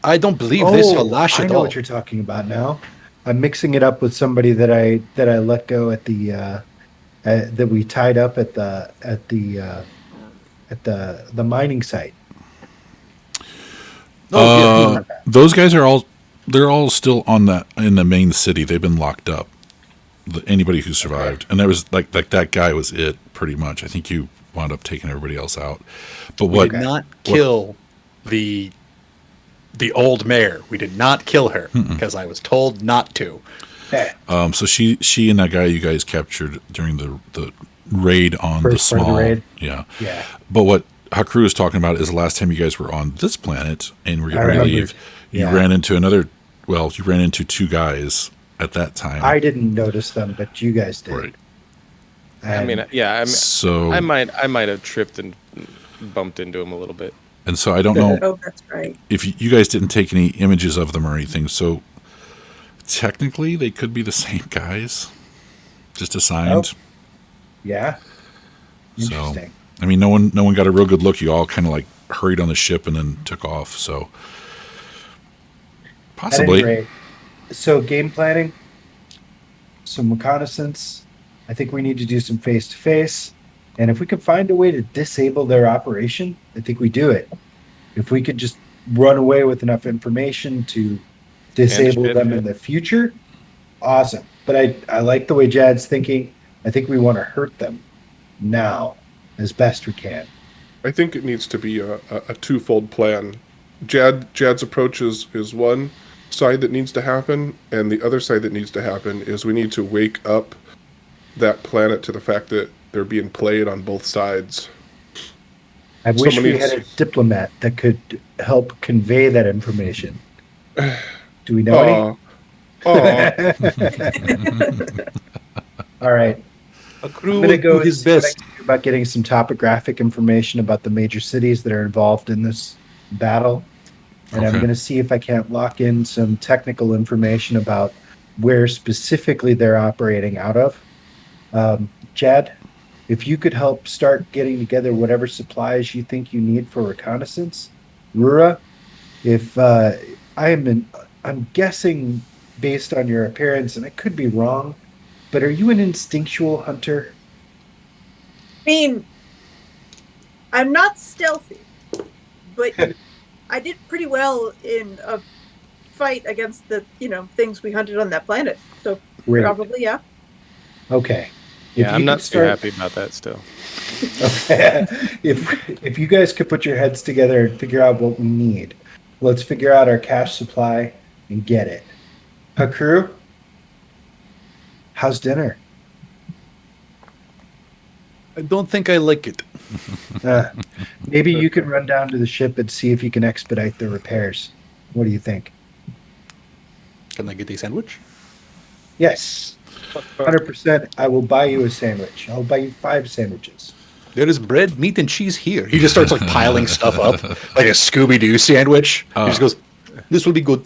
[SPEAKER 2] I don't believe they saw Lash
[SPEAKER 4] I
[SPEAKER 2] at
[SPEAKER 4] know
[SPEAKER 2] all.
[SPEAKER 4] what you're talking about now. I'm mixing it up with somebody that I let go at the that we tied up at the mining site.
[SPEAKER 1] Those guys are they're all still in the main city. They've been locked up. Anybody who survived, and there was like that guy was it pretty much. I think you wound up taking everybody else out. But
[SPEAKER 2] We did not kill the old mare. We did not kill her because I was told not to.
[SPEAKER 1] So she and that guy you guys captured during the raid on the
[SPEAKER 4] First part of the
[SPEAKER 1] small
[SPEAKER 4] raid?
[SPEAKER 1] yeah.
[SPEAKER 4] Yeah.
[SPEAKER 1] But what Hakru is talking about is the last time you guys were on this planet and were
[SPEAKER 4] I
[SPEAKER 1] getting ready to
[SPEAKER 4] remember.
[SPEAKER 1] leave. You
[SPEAKER 4] Yeah.
[SPEAKER 1] ran into you ran into two guys at that time.
[SPEAKER 4] I didn't notice them, but you guys did.
[SPEAKER 1] Right.
[SPEAKER 5] I mean, yeah,
[SPEAKER 1] So
[SPEAKER 5] I might have tripped and bumped into him a little bit.
[SPEAKER 1] and so I don't know
[SPEAKER 7] Oh, that's right.
[SPEAKER 1] if you guys didn't take any images of them or anything. So technically, they could be the same guys, just assigned.
[SPEAKER 4] Yeah.
[SPEAKER 1] So
[SPEAKER 4] Interesting.
[SPEAKER 1] I mean, no one got a real good look. You all kind of like hurried on the ship and then took off. So
[SPEAKER 4] At
[SPEAKER 1] possibly.
[SPEAKER 4] any rate, so game planning, some reconnaissance. I think we need to do some face-to-face. And if we can find a way to disable their operation, I think we do it. If we could just run away with enough information to disable
[SPEAKER 5] shit,
[SPEAKER 4] them
[SPEAKER 5] yeah.
[SPEAKER 4] in the future, awesome. But I like the way Jad's thinking. I think we want to hurt them now as best we can.
[SPEAKER 3] I think it needs to be a twofold plan. Jad's approach is one side that needs to happen, and the other side that needs to happen is we need to wake up that planet to the fact that they're being played on both sides.
[SPEAKER 4] I wish
[SPEAKER 3] Somebody
[SPEAKER 4] we had a diplomat that could help convey that information. Do we know any? All right.
[SPEAKER 2] A crew
[SPEAKER 4] I'm
[SPEAKER 2] will
[SPEAKER 4] going to go
[SPEAKER 2] do
[SPEAKER 4] and
[SPEAKER 2] his
[SPEAKER 4] see what I
[SPEAKER 2] best.
[SPEAKER 4] can do about getting some topographic information about the major cities that are involved in this battle. And I'm
[SPEAKER 1] Okay.
[SPEAKER 4] going to see if I can't lock in some technical information about where specifically they're operating out of. Chad, if you could help start getting together whatever supplies you think you need for reconnaissance. Rura, if I'm guessing based on your appearance, and I could be wrong, but are you an instinctual hunter?
[SPEAKER 7] I mean, I'm not stealthy, but I did pretty well in a fight against the, things we hunted on that planet. So
[SPEAKER 4] Great.
[SPEAKER 7] probably, yeah.
[SPEAKER 4] Okay.
[SPEAKER 5] Yeah,
[SPEAKER 4] If
[SPEAKER 5] I'm
[SPEAKER 4] you
[SPEAKER 5] not
[SPEAKER 4] could
[SPEAKER 5] too happy about that still.
[SPEAKER 4] Okay. If you guys could put your heads together and figure out what we need, let's figure out our cash supply and get it. Hakuru, how's dinner?
[SPEAKER 2] I don't think I like it.
[SPEAKER 4] Maybe you can run down to the ship and see if you can expedite the repairs. What do you think?
[SPEAKER 2] Can I get a sandwich?
[SPEAKER 4] Yes, 100%. I will buy you a sandwich. I'll buy you 5 sandwiches.
[SPEAKER 2] There is bread, meat, and cheese here. He just starts like piling stuff up, like a Scooby-Doo sandwich. He just goes, "This will be good."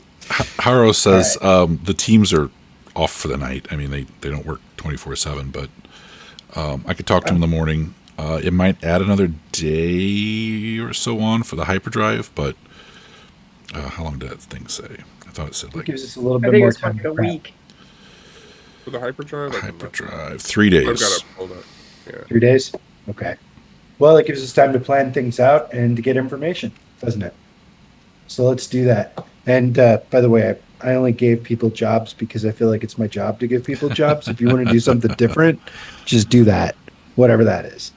[SPEAKER 1] Haro says the teams are off for the night. I mean, they don't work 24/7, but I could talk to them in the morning. It might add another day or so on for the hyperdrive, but how long did that thing say? I thought it said
[SPEAKER 4] It
[SPEAKER 1] like
[SPEAKER 4] gives us a little
[SPEAKER 7] I
[SPEAKER 4] bit
[SPEAKER 7] think
[SPEAKER 4] more
[SPEAKER 7] it's
[SPEAKER 4] time
[SPEAKER 7] like
[SPEAKER 4] to
[SPEAKER 7] a
[SPEAKER 4] prep.
[SPEAKER 7] week.
[SPEAKER 3] For the hyperdrive,
[SPEAKER 1] hyperdrive 3
[SPEAKER 3] I've
[SPEAKER 1] days.
[SPEAKER 3] got to hold up. Yeah.
[SPEAKER 4] 3 days? Okay. Well, it gives us time to plan things out and to get information, doesn't it? So let's do that. And by the way, I only gave people jobs because I feel like it's my job to give people jobs. If you want to do something different, just do that, whatever that is.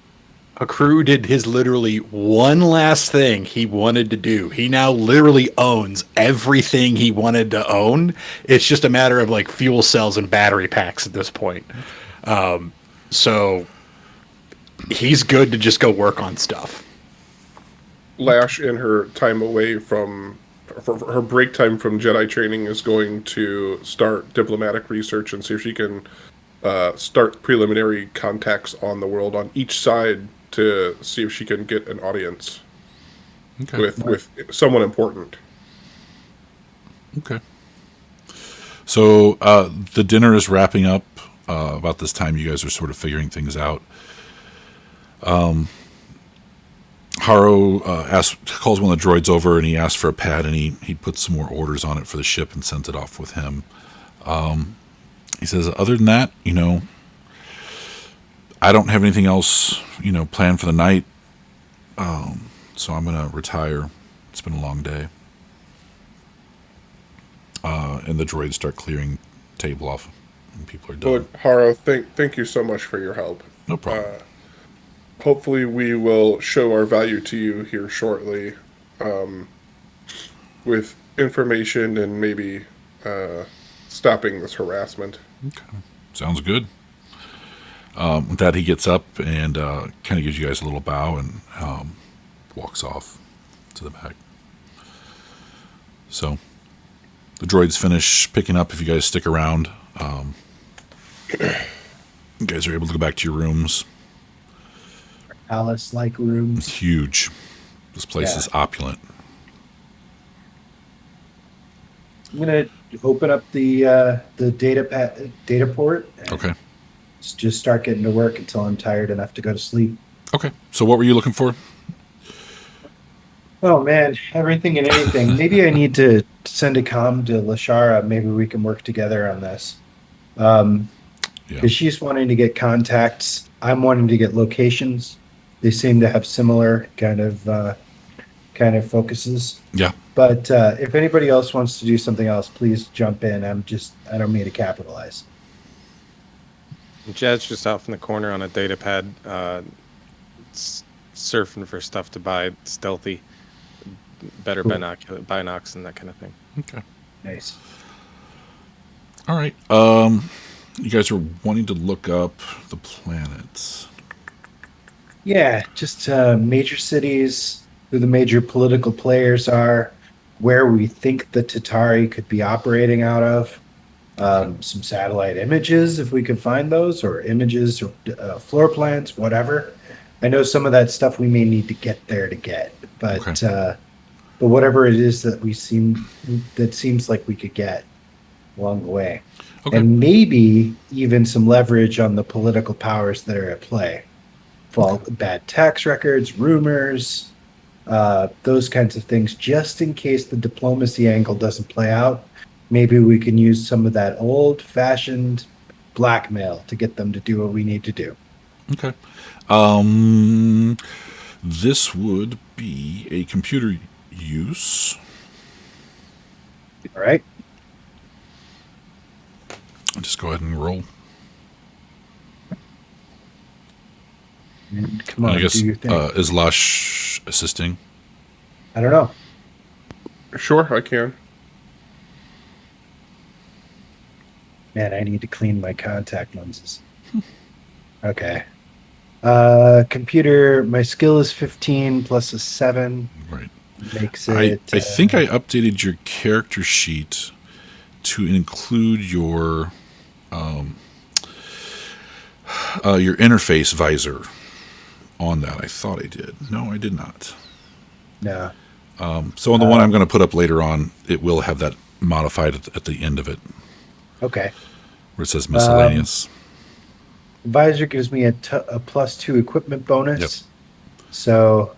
[SPEAKER 2] A crew did his literally one last thing he wanted to do. He now literally owns everything he wanted to own. It's just a matter of like fuel cells and battery packs at this point. So he's good to just go work on stuff.
[SPEAKER 3] Lash, in her time away for her break time from Jedi training, is going to start diplomatic research and see if she can start preliminary contacts on the world on each side to see if she can get an audience
[SPEAKER 1] Okay.
[SPEAKER 3] with someone important.
[SPEAKER 1] Okay. So the dinner is wrapping up. About this time, you guys are sort of figuring things out. Haro calls one of the droids over and he asks for a pad, and he puts some more orders on it for the ship and sends it off with him. He says, other than that, I don't have anything else, planned for the night. So I'm going to retire. It's been a long day. And the droids start clearing table off and people are done.
[SPEAKER 3] But Haro, thank you so much for your help.
[SPEAKER 1] No problem.
[SPEAKER 3] Hopefully we will show our value to you here shortly, with information and maybe stopping this harassment.
[SPEAKER 1] Okay. Sounds good. With that, he gets up and kind of gives you guys a little bow and walks off to the back. So the droids finish picking up. If you guys stick around, you guys are able to go back to your rooms.
[SPEAKER 4] Palace-like rooms.
[SPEAKER 1] It's huge. This place is opulent.
[SPEAKER 4] I'm gonna open up the data port. And
[SPEAKER 1] Okay.
[SPEAKER 4] Just start getting to work until I'm tired enough to go to sleep.
[SPEAKER 1] Okay. So what were you looking for?
[SPEAKER 4] Oh man, everything and anything. Maybe I need to send a comm to Lashara. Maybe we can work together on this. Because she's wanting to get contacts. I'm wanting to get locations. They seem to have similar kind of focuses.
[SPEAKER 1] Yeah.
[SPEAKER 4] But if anybody else wants to do something else, please jump in. I don't mean to capitalize.
[SPEAKER 5] Jed's just off in the corner on a data pad, surfing for stuff to buy stealthy, better binocs and that kind of thing.
[SPEAKER 1] Okay.
[SPEAKER 4] Nice.
[SPEAKER 1] All right. You guys are wanting to look up the planets.
[SPEAKER 4] Yeah, just major cities, who the major political players are, where we think the Tatari could be operating out of. Some satellite images, if we could find those, or images or floor plans, whatever. I know some of that stuff we may need to get there to get, but whatever it is that seems like we could get along the way.
[SPEAKER 1] Okay.
[SPEAKER 4] And maybe even some leverage on the political powers that are at play. Bad tax records, rumors, those kinds of things, just in case the diplomacy angle doesn't play out. Maybe we can use some of that old-fashioned blackmail to get them to do what we need to do.
[SPEAKER 1] Okay. This would be a computer use.
[SPEAKER 4] All right.
[SPEAKER 1] I'll just go ahead and roll.
[SPEAKER 4] And come on,
[SPEAKER 1] I guess
[SPEAKER 4] do your thing.
[SPEAKER 1] is Lush assisting?
[SPEAKER 4] I don't know.
[SPEAKER 3] Sure, I can.
[SPEAKER 4] Man, I need to clean my contact lenses. Okay. Computer, my skill is 15 plus a 7.
[SPEAKER 1] Right.
[SPEAKER 4] Makes
[SPEAKER 1] I
[SPEAKER 4] it...
[SPEAKER 1] think I updated your character sheet to include your interface visor on that. I thought I did. No, I did not.
[SPEAKER 4] No.
[SPEAKER 1] So on the one I'm going to put up later on, it will have that modified at the end of it,
[SPEAKER 4] Okay.
[SPEAKER 1] where it says miscellaneous.
[SPEAKER 4] Visor gives me a +2 equipment bonus.
[SPEAKER 1] Yep.
[SPEAKER 4] So...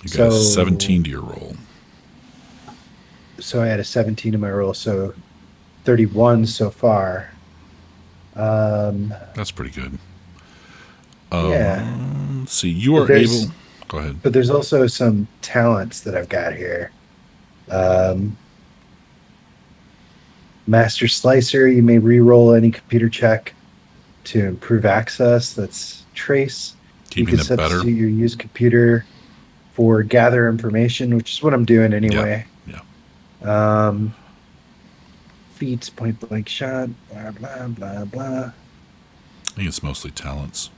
[SPEAKER 1] You got a 17 to your roll.
[SPEAKER 4] So I had a 17 in my roll, so 31 so far.
[SPEAKER 1] That's pretty good.
[SPEAKER 4] Yeah.
[SPEAKER 1] Let's see. You are
[SPEAKER 4] there's-
[SPEAKER 1] able... Go ahead.
[SPEAKER 4] But there's also some talents that I've got here. Master Slicer, you may re-roll any computer check to improve access. That's trace.
[SPEAKER 1] Keeping
[SPEAKER 4] you
[SPEAKER 1] it
[SPEAKER 4] can
[SPEAKER 1] better.
[SPEAKER 4] substitute your use computer for gather information, which is what I'm doing anyway.
[SPEAKER 1] Yeah.
[SPEAKER 4] Feats, point blank shot, blah, blah, blah, blah.
[SPEAKER 1] I think it's mostly talents.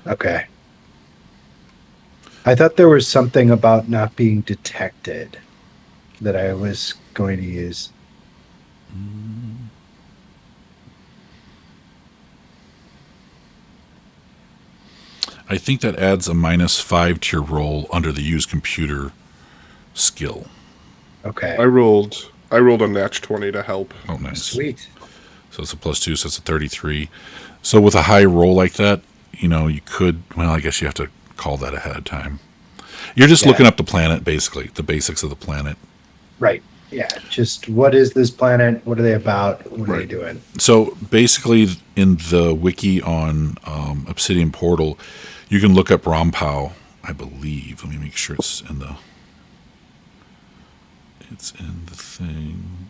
[SPEAKER 4] Okay. I thought there was something about not being detected that I was going to use.
[SPEAKER 1] I think that adds a -5 to your roll under the use computer skill.
[SPEAKER 4] Okay.
[SPEAKER 3] I rolled a nat 20 to help.
[SPEAKER 1] Oh, nice.
[SPEAKER 4] Sweet.
[SPEAKER 1] So it's a +2, so it's a 33. So with a high roll like that, you could, well, I guess you have to call that ahead of time. You're just looking up the planet, basically, the basics of the planet.
[SPEAKER 4] Right. Yeah. Just what is this planet? What are they about? What are they
[SPEAKER 1] Right.
[SPEAKER 4] doing?
[SPEAKER 1] So basically, in the wiki on Obsidian Portal, you can look up Rompau, I believe. Let me make sure it's in the thing.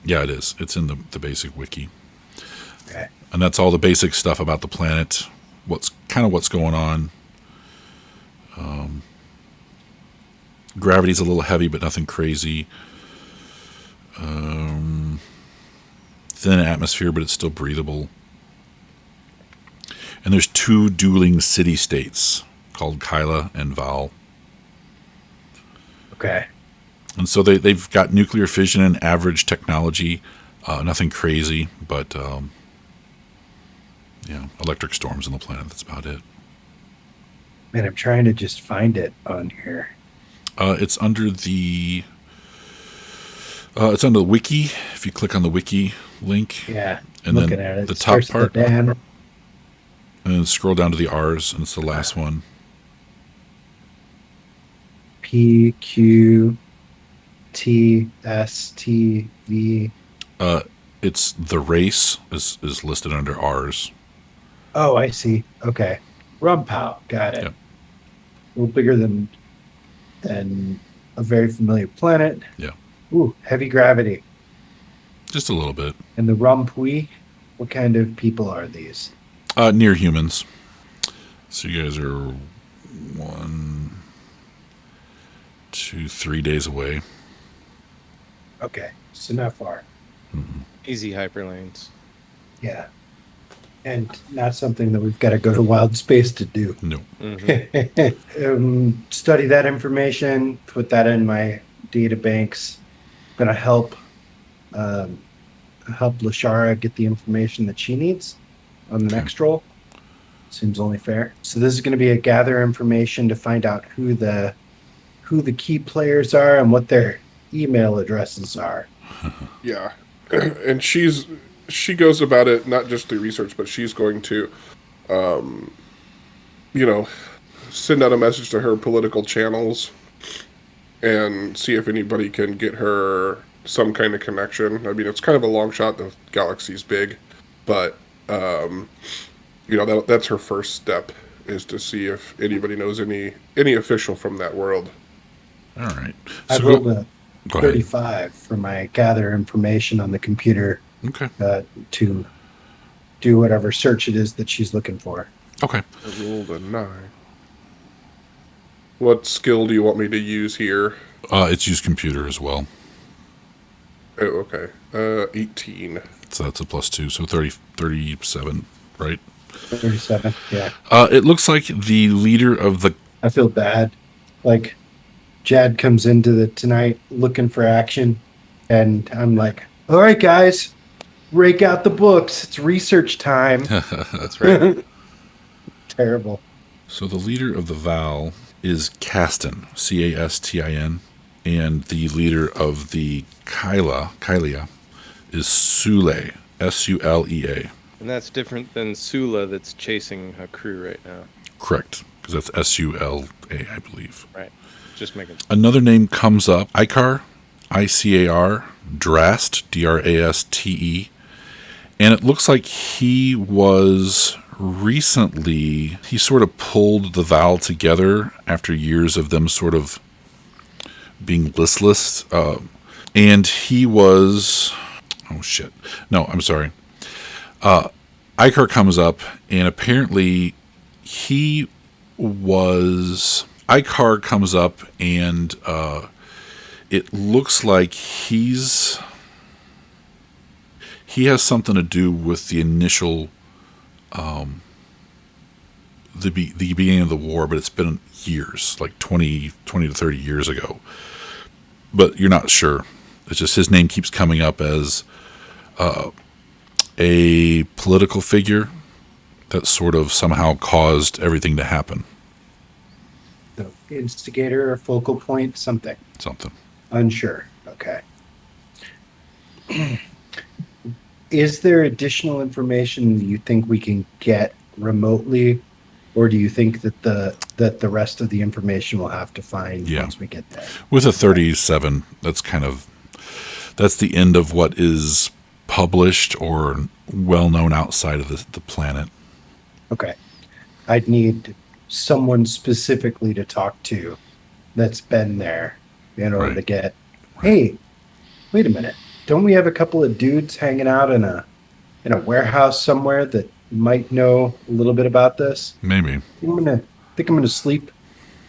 [SPEAKER 1] Yeah, it is. It's in the basic wiki.
[SPEAKER 4] Okay.
[SPEAKER 1] And that's all the basic stuff about the planet, what's going on. Gravity's a little heavy, but nothing crazy. Thin atmosphere, but it's still breathable. And there's 2 dueling city-states called Kyla and Val.
[SPEAKER 4] Okay.
[SPEAKER 1] And so they've got nuclear fission and average technology. Nothing crazy, but electric storms on the planet. That's about it.
[SPEAKER 4] Man, I'm trying to just find it on here.
[SPEAKER 1] It's under the wiki. If you click on the wiki link,
[SPEAKER 4] Yeah,
[SPEAKER 1] and
[SPEAKER 4] looking
[SPEAKER 1] then
[SPEAKER 4] at it.
[SPEAKER 1] the
[SPEAKER 4] It
[SPEAKER 1] top
[SPEAKER 4] starts with
[SPEAKER 1] part,
[SPEAKER 4] the Dan.
[SPEAKER 1] and then scroll down to the R's, and it's the last one.
[SPEAKER 4] PQTSTV.
[SPEAKER 1] It's the race is listed under R's.
[SPEAKER 4] Oh, I see. Okay. Rumpow. Got it.
[SPEAKER 1] Yep.
[SPEAKER 4] A little bigger than a very familiar planet.
[SPEAKER 1] Yeah,
[SPEAKER 4] Ooh, heavy gravity.
[SPEAKER 1] just a little bit.
[SPEAKER 4] And the Rumpui, what kind of people are these?
[SPEAKER 1] Near humans. So you guys are 1, 2, 3 days away.
[SPEAKER 4] Okay, so not far.
[SPEAKER 5] Easy hyperlanes.
[SPEAKER 4] Yeah. And not something that we've got to go to wild space to do.
[SPEAKER 1] No.
[SPEAKER 4] Study that information, put that in my data banks. Gonna help Lashara get the information that she needs on the next roll. Seems only fair. So this is going to be a gather information to find out who the key players are and what their email addresses are.
[SPEAKER 3] Yeah, and she goes about it not just through research, but she's going to, send out a message to her political channels and see if anybody can get her some kind of connection. I mean, it's kind of a long shot. The galaxy's big, but that's her first step, is to see if anybody knows any official from that world.
[SPEAKER 1] All right.
[SPEAKER 4] I
[SPEAKER 1] So
[SPEAKER 4] rolled a
[SPEAKER 1] go ahead.
[SPEAKER 4] 35 for my gather information on the computer
[SPEAKER 1] Okay.
[SPEAKER 4] to do whatever search it is that she's looking for.
[SPEAKER 1] Okay.
[SPEAKER 3] I rolled a 9. What skill do you want me to use here?
[SPEAKER 1] It's use computer as well.
[SPEAKER 3] Oh, okay. 18.
[SPEAKER 1] So that's a +2. So 37, right?
[SPEAKER 4] 37, yeah.
[SPEAKER 1] It looks like the leader of the...
[SPEAKER 4] I feel bad. Like, Jad comes into tonight looking for action, and I'm like, all right, guys, rake out the books. It's research time.
[SPEAKER 5] That's right.
[SPEAKER 4] Terrible.
[SPEAKER 1] So the leader of the Val is Castin, Castin, and the leader of the Kylia is Sule, Sulea.
[SPEAKER 5] And that's different than Sula that's chasing a crew right now.
[SPEAKER 1] Correct, because that's Sula, I believe.
[SPEAKER 5] Right. Just making.
[SPEAKER 1] Another name comes up, Icar, Icar, Drast, Draste, and it looks like he was recently, he sort of pulled the Val together after years of them sort of being listless, and he was, I'm sorry. Icar comes up, and apparently Icar comes up, and it looks like he has something to do with the initial, the beginning of the war, but it's been years, like 20 to 30 years ago. But you're not sure. It's just his name keeps coming up as a political figure that sort of somehow caused everything to happen.
[SPEAKER 4] The instigator or focal point, something. Unsure. Okay. Is there additional information you think we can get remotely, or do you think that the rest of the information we'll have to find once we get there?
[SPEAKER 1] With a 37, that's the end of what is published or well known outside of the planet.
[SPEAKER 4] Okay. I'd need someone specifically to talk to that's been there in order to get, hey, wait a minute. Don't we have a couple of dudes hanging out in a warehouse somewhere that might know a little bit about this?
[SPEAKER 1] Maybe.
[SPEAKER 4] I think I'm gonna sleep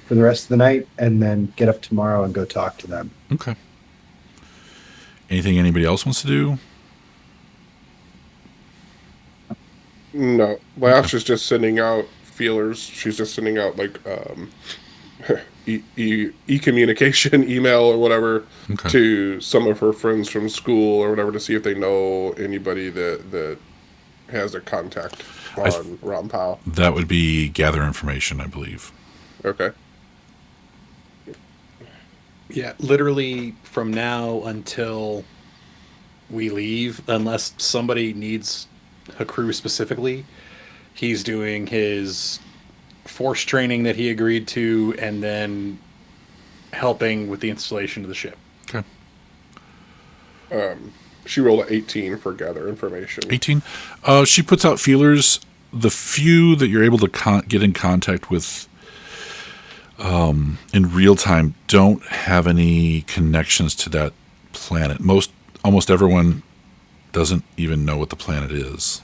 [SPEAKER 4] for the rest of the night and then get up tomorrow and go talk to them.
[SPEAKER 1] Okay. Anything anybody else wants to do?
[SPEAKER 3] No, Lash is just sending out feelers. She's just sending out like e-communication, email or whatever
[SPEAKER 1] Okay.
[SPEAKER 3] to some of her friends from school or whatever to see if they know anybody that has a contact on Rampao.
[SPEAKER 1] That would be gather information, I believe.
[SPEAKER 3] Okay.
[SPEAKER 2] Yeah, literally from now until we leave, unless somebody needs Hakru specifically, he's doing his force training that he agreed to, and then helping with the installation of the ship.
[SPEAKER 1] Okay.
[SPEAKER 3] She rolled an 18 for gather information.
[SPEAKER 1] 18. She puts out feelers. The few that you're able to get in contact with in real time don't have any connections to that planet. Almost everyone doesn't even know what the planet is.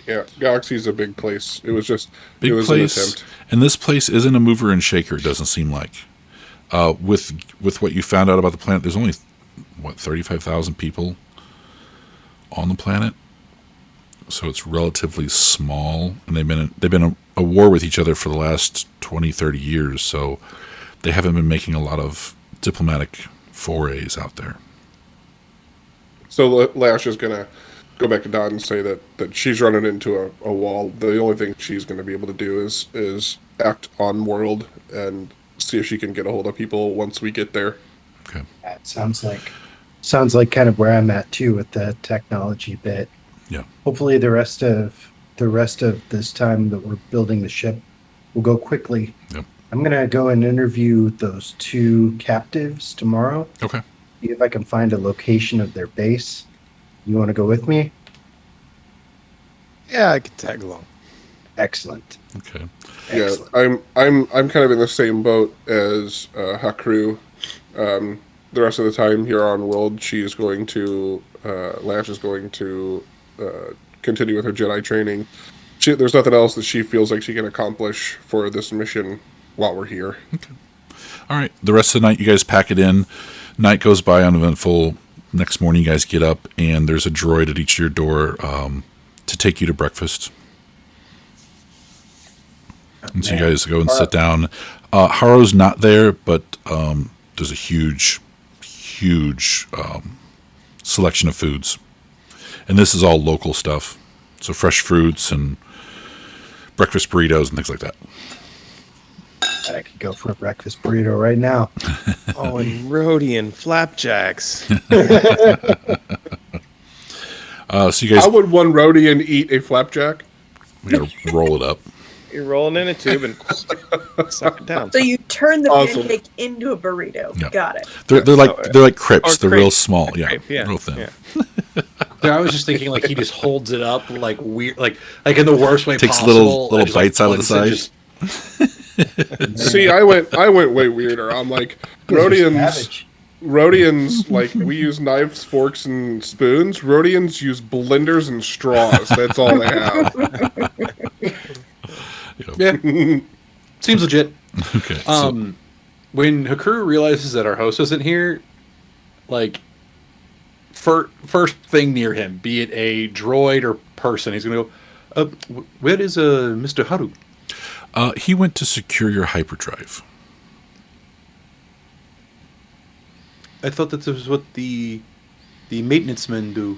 [SPEAKER 3] Yeah, Galaxy's a big place. It was
[SPEAKER 1] Big
[SPEAKER 3] an
[SPEAKER 1] place,
[SPEAKER 3] attempt.
[SPEAKER 1] and this place isn't a mover and shaker. It doesn't seem like. With what you found out about the planet, there's only 35,000 people on the planet, so it's relatively small. And they've been a war with each other for the last 20, 30 years. So they haven't been making a lot of diplomatic forays out there.
[SPEAKER 3] So Lash is gonna go back to Dot and say that she's running into a wall. The only thing she's going to be able to do is act on world and see if she can get a hold of people once we get there.
[SPEAKER 1] Okay.
[SPEAKER 4] That sounds like kind of where I'm at too with the technology bit.
[SPEAKER 1] Yeah.
[SPEAKER 4] Hopefully the rest of this time that we're building the ship will go quickly.
[SPEAKER 1] Yep.
[SPEAKER 4] I'm gonna go and interview those 2 captives tomorrow.
[SPEAKER 1] Okay.
[SPEAKER 4] See if I can find a location of their base. You want to go with me?
[SPEAKER 5] Yeah, I could tag along.
[SPEAKER 4] Excellent.
[SPEAKER 1] Okay.
[SPEAKER 4] Excellent.
[SPEAKER 3] Yeah, I'm kind of in the same boat as Hakru. The rest of the time here on world, she is going to Lash is going to continue with her Jedi training. There's nothing else that she feels like she can accomplish for this mission while we're here.
[SPEAKER 1] Okay. All right. The rest of the night, you guys pack it in. Night goes by uneventful. Next morning, you guys get up, and there's a droid at each of your door to take you to breakfast. And so you guys go and sit down. Haro's not there, but there's a huge selection of foods. And this is all local stuff. So fresh fruits and breakfast burritos and things like that.
[SPEAKER 4] I could go for a breakfast burrito right now.
[SPEAKER 5] Oh, and Rhodian flapjacks.
[SPEAKER 1] So you guys,
[SPEAKER 3] How would one Rhodian eat a flapjack?
[SPEAKER 1] we gotta roll it up.
[SPEAKER 5] You're rolling in a tube and suck it down.
[SPEAKER 7] So you turn the
[SPEAKER 3] Awesome.
[SPEAKER 7] pancake into a burrito.
[SPEAKER 1] Yeah.
[SPEAKER 7] Got it.
[SPEAKER 1] They're like crepes.
[SPEAKER 5] Or
[SPEAKER 1] They're real
[SPEAKER 5] crepe.
[SPEAKER 1] small. Yeah,
[SPEAKER 5] Crepe, yeah,
[SPEAKER 1] real thin.
[SPEAKER 5] yeah.
[SPEAKER 2] I was just thinking like he just holds it up like weird, like in the worst way
[SPEAKER 1] Takes
[SPEAKER 2] possible.
[SPEAKER 1] little
[SPEAKER 2] and just,
[SPEAKER 1] bites out of the
[SPEAKER 2] plugs it,
[SPEAKER 1] side.
[SPEAKER 2] just-
[SPEAKER 3] See, I went way weirder. I'm like Rhodians, like we use knives, forks, and spoons. Rhodians use blenders and straws. That's all they have.
[SPEAKER 2] Yeah, seems legit.
[SPEAKER 1] Okay. So,
[SPEAKER 2] When Hakuru realizes that our host isn't here, like first thing near him, be it a droid or person, he's gonna go. Where is Mr. Haru?
[SPEAKER 1] he went to secure your hyperdrive.
[SPEAKER 2] I thought that this was what the maintenance men do.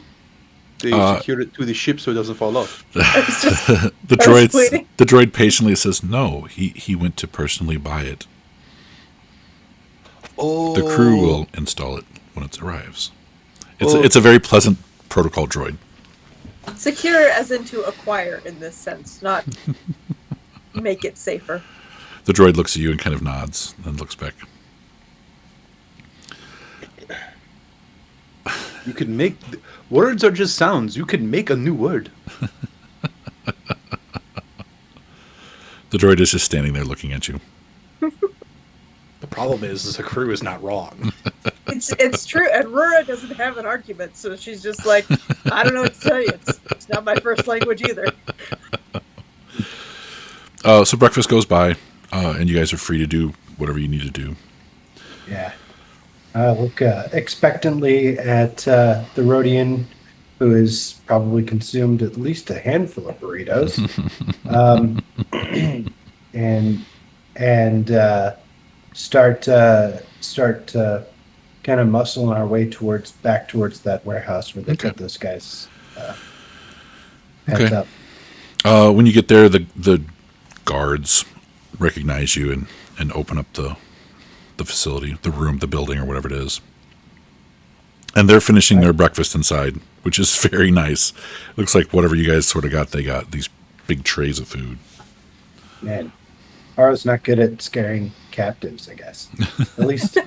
[SPEAKER 2] They secure it to the ship so it doesn't fall off.
[SPEAKER 1] The
[SPEAKER 7] I was waiting.
[SPEAKER 1] droid patiently says, "No, he went to personally buy it.
[SPEAKER 2] Oh,
[SPEAKER 1] The crew will install it when it arrives. It's a very pleasant protocol droid."
[SPEAKER 7] Secure as in to acquire in this sense, not make it safer.
[SPEAKER 1] The droid looks at you and kind of nods, and looks back.
[SPEAKER 2] You can make words are just sounds. You can make a new word.
[SPEAKER 1] The droid is just standing there looking at you.
[SPEAKER 2] The problem is the crew is not wrong.
[SPEAKER 7] It's true. And Rura doesn't have an argument, so she's just like, I don't know what to tell you. It's not my first language either.
[SPEAKER 1] So breakfast goes by, and you guys are free to do whatever you need to do.
[SPEAKER 4] Yeah. I look expectantly at the Rhodian who has probably consumed at least a handful of burritos, um, and start kind of muscling our way back towards that warehouse where they
[SPEAKER 1] Okay.
[SPEAKER 4] put those guys heads
[SPEAKER 1] Okay.
[SPEAKER 4] up.
[SPEAKER 1] When you get there, the guards recognize you and open up the facility, the room, the building, or whatever it is. And they're finishing their breakfast inside, which is very nice. Looks like whatever you guys sort of got, they got these big trays of food.
[SPEAKER 4] Man, Haro's not good at scaring captives, I guess. At least,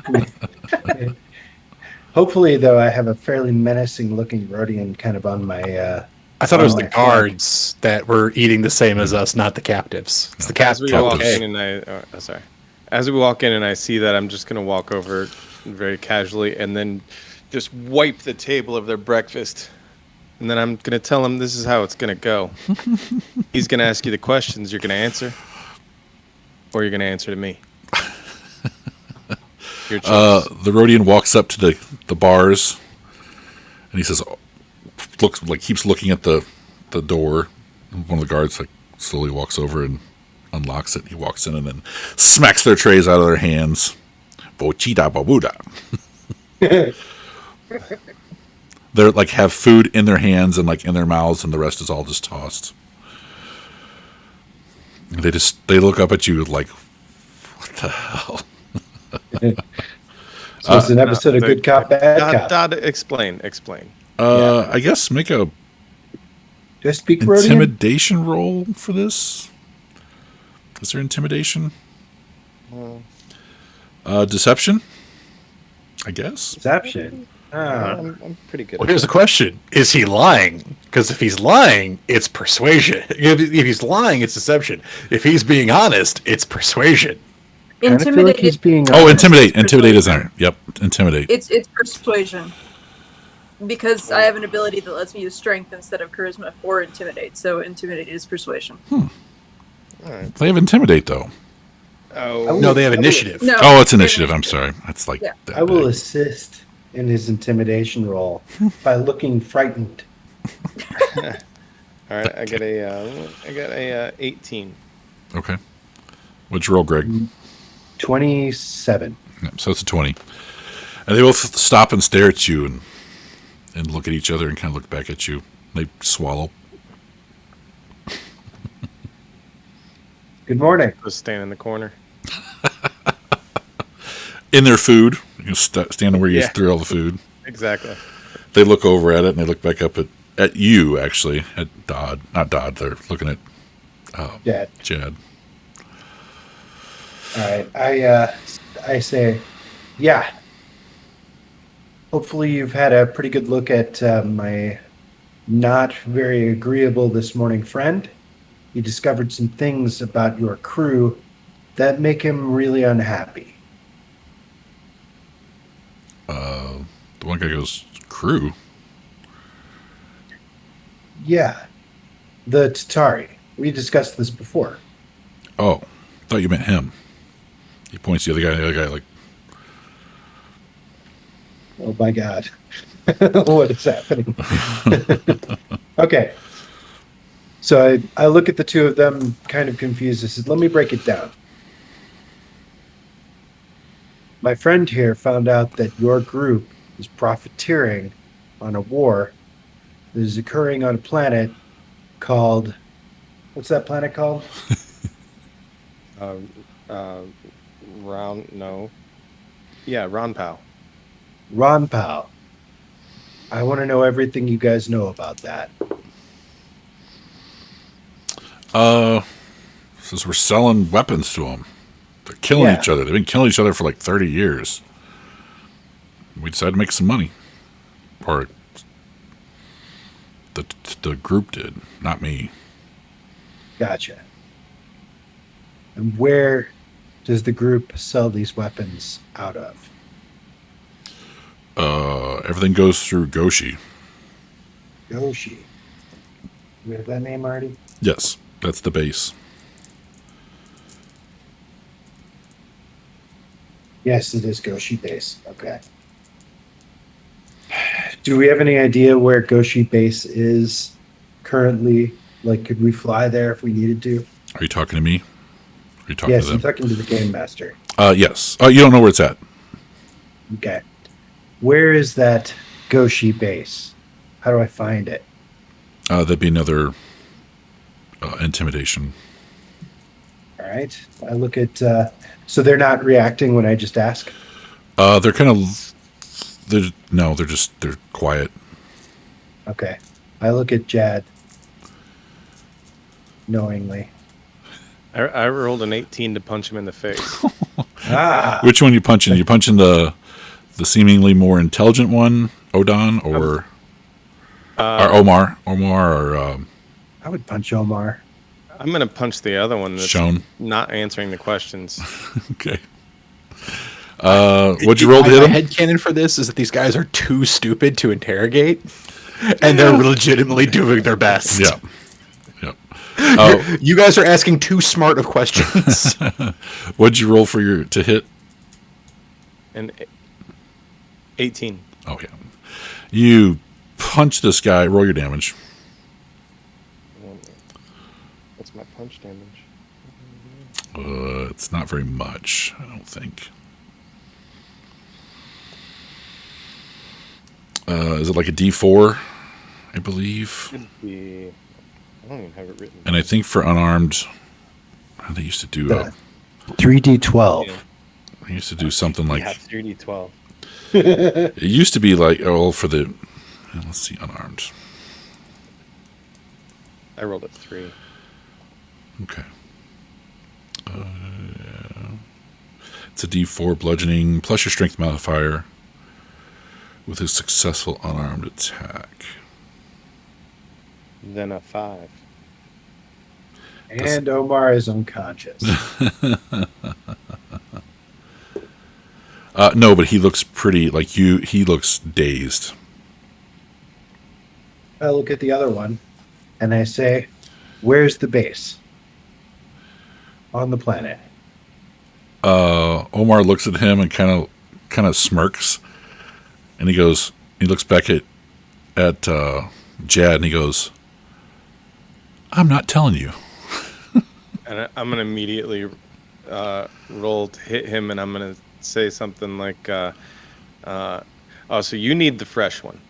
[SPEAKER 4] hopefully, though, I have a fairly menacing-looking Rhodian kind of on my.
[SPEAKER 2] I thought it was
[SPEAKER 4] Oh,
[SPEAKER 2] the
[SPEAKER 4] I feel
[SPEAKER 2] guards that were eating the same as us, not the captives. It's the
[SPEAKER 5] As we walk
[SPEAKER 1] Captives.
[SPEAKER 5] in and as we walk in and I see that, I'm just gonna walk over very casually and then just wipe the table of their breakfast. And then I'm gonna tell him this is how it's gonna go. He's gonna ask you the questions, you're gonna answer, or you're gonna answer to me. Your choice.
[SPEAKER 1] The Rhodian walks up to the bars, and he says, keeps looking at the door. And one of the guards slowly walks over and unlocks it. He walks in and then smacks their trays out of their hands. Bochita babuda. They're have food in their hands and in their mouths, and the rest is all just tossed. And they look up at you like, what the hell?
[SPEAKER 4] So it's an episode of Good Cop, Bad Cop.
[SPEAKER 5] Explain.
[SPEAKER 1] I guess make a
[SPEAKER 4] Do I speak Rhodian?
[SPEAKER 1] intimidation roll for this. Is there intimidation? Deception, I guess.
[SPEAKER 4] Deception.
[SPEAKER 5] I'm pretty good.
[SPEAKER 2] Well, here's the question: is he lying? Because if he's lying, it's persuasion. If he's lying, it's deception. If he's being honest, it's persuasion.
[SPEAKER 4] I feel like he's being.
[SPEAKER 1] Oh, intimidate. Intimidate is there. Yep, intimidate.
[SPEAKER 7] It's persuasion. Because I have an ability that lets me use strength instead of charisma for intimidate, so intimidate is persuasion.
[SPEAKER 1] They have intimidate though.
[SPEAKER 5] Oh,
[SPEAKER 2] No, they have initiative.
[SPEAKER 7] No,
[SPEAKER 1] Oh, it's initiative. I'm sorry. That's
[SPEAKER 7] Yeah.
[SPEAKER 1] that
[SPEAKER 4] I will
[SPEAKER 1] big.
[SPEAKER 4] assist in his intimidation roll by looking frightened.
[SPEAKER 5] all right. I got a 18.
[SPEAKER 1] Okay. What'd you roll, Greg?
[SPEAKER 4] 27.
[SPEAKER 1] Yep, so it's a 20. And they both stop and stare at you and look at each other and kind of look back at you. They swallow.
[SPEAKER 4] Good morning.
[SPEAKER 5] Just stand in the corner.
[SPEAKER 1] In their food. You stand where you
[SPEAKER 5] Yeah.
[SPEAKER 1] threw all the food.
[SPEAKER 5] Exactly.
[SPEAKER 1] They look over at it and they look back up at you, actually. At Dodd. Not Dodd. They're looking at
[SPEAKER 4] Dad.
[SPEAKER 1] Jad.
[SPEAKER 4] All right. I say, yeah. Hopefully you've had a pretty good look at my not very agreeable this morning friend. He discovered some things about your crew that make him really unhappy.
[SPEAKER 1] The one guy goes, crew?
[SPEAKER 4] Yeah. The Tatari. We discussed this before.
[SPEAKER 1] Oh, thought you meant him. He points to the other guy
[SPEAKER 4] Oh my God. What is happening? Okay. So I look at the two of them, kind of confused. I said, let me break it down. My friend here found out that your group is profiteering on a war that is occurring on a planet called... What's that planet called?
[SPEAKER 5] Ronpao.
[SPEAKER 4] Ronpao. I want to know everything you guys know about that.
[SPEAKER 1] Says we're selling weapons to them. They're killing
[SPEAKER 4] Yeah.
[SPEAKER 1] each other. They've been killing each other for 30 years. We decided to make some money. Or the group did, not me.
[SPEAKER 4] Gotcha. And where does the group sell these weapons out of?
[SPEAKER 1] Everything goes through Goshi.
[SPEAKER 4] Goshi. We have that name already?
[SPEAKER 1] Yes, that's the base.
[SPEAKER 4] Yes, it is Goshi base. Okay. Do we have any idea where Goshi base is currently? Like, could we fly there if we needed to?
[SPEAKER 1] Are you talking to me? Are you talking
[SPEAKER 4] Yes,
[SPEAKER 1] to
[SPEAKER 4] I'm
[SPEAKER 1] them?
[SPEAKER 4] talking to the game master.
[SPEAKER 1] Yes. Oh, you don't know where it's at.
[SPEAKER 4] Okay. Where is that Goshi base? How do I find it?
[SPEAKER 1] That'd be another intimidation.
[SPEAKER 4] All right. I look at. So they're not reacting when I just ask.
[SPEAKER 1] They're kind of. They're quiet.
[SPEAKER 4] Okay. I look at Jad knowingly.
[SPEAKER 5] I rolled an 18 to punch him in the face.
[SPEAKER 4] Ah.
[SPEAKER 1] Which one you punching? You punching the seemingly more intelligent one, Odon, or Omar? Omar, or
[SPEAKER 4] I would punch Omar.
[SPEAKER 5] I'm gonna punch the other one that's
[SPEAKER 1] Sean.
[SPEAKER 5] not answering the questions.
[SPEAKER 1] Okay. What'd you roll to hit
[SPEAKER 2] My
[SPEAKER 1] him?
[SPEAKER 2] headcanon for this is that these guys are too stupid to interrogate, and they're legitimately doing their best.
[SPEAKER 1] Yeah. Yep.
[SPEAKER 2] You guys are asking too smart of questions.
[SPEAKER 1] What'd you roll for your to hit?
[SPEAKER 5] And 18.
[SPEAKER 1] Oh yeah. You punch this guy. Roll your damage.
[SPEAKER 5] What's my punch damage?
[SPEAKER 1] It's not very much, I don't think. Is it like a D4? I believe.
[SPEAKER 5] Could be. I don't even have it written.
[SPEAKER 1] And I think for unarmed, they used to do.
[SPEAKER 4] 3d12.
[SPEAKER 5] Yeah.
[SPEAKER 1] They used to do something like.
[SPEAKER 5] Yeah, 3d12.
[SPEAKER 1] It used to be like for the. Let's see, unarmed.
[SPEAKER 5] I rolled a 3.
[SPEAKER 1] Okay. It's a D4 bludgeoning plus your strength modifier with a successful unarmed attack.
[SPEAKER 5] Then a 5.
[SPEAKER 4] And Omar is unconscious.
[SPEAKER 1] No, but he looks pretty like you. He looks dazed.
[SPEAKER 4] I look at the other one and I say, where's the base? On the planet.
[SPEAKER 1] Omar looks at him and kind of smirks, and he looks back at Jad and he goes, "I'm not telling you."
[SPEAKER 5] And I'm going to immediately roll to hit him, and I'm going to say something like, oh, so you need the fresh one.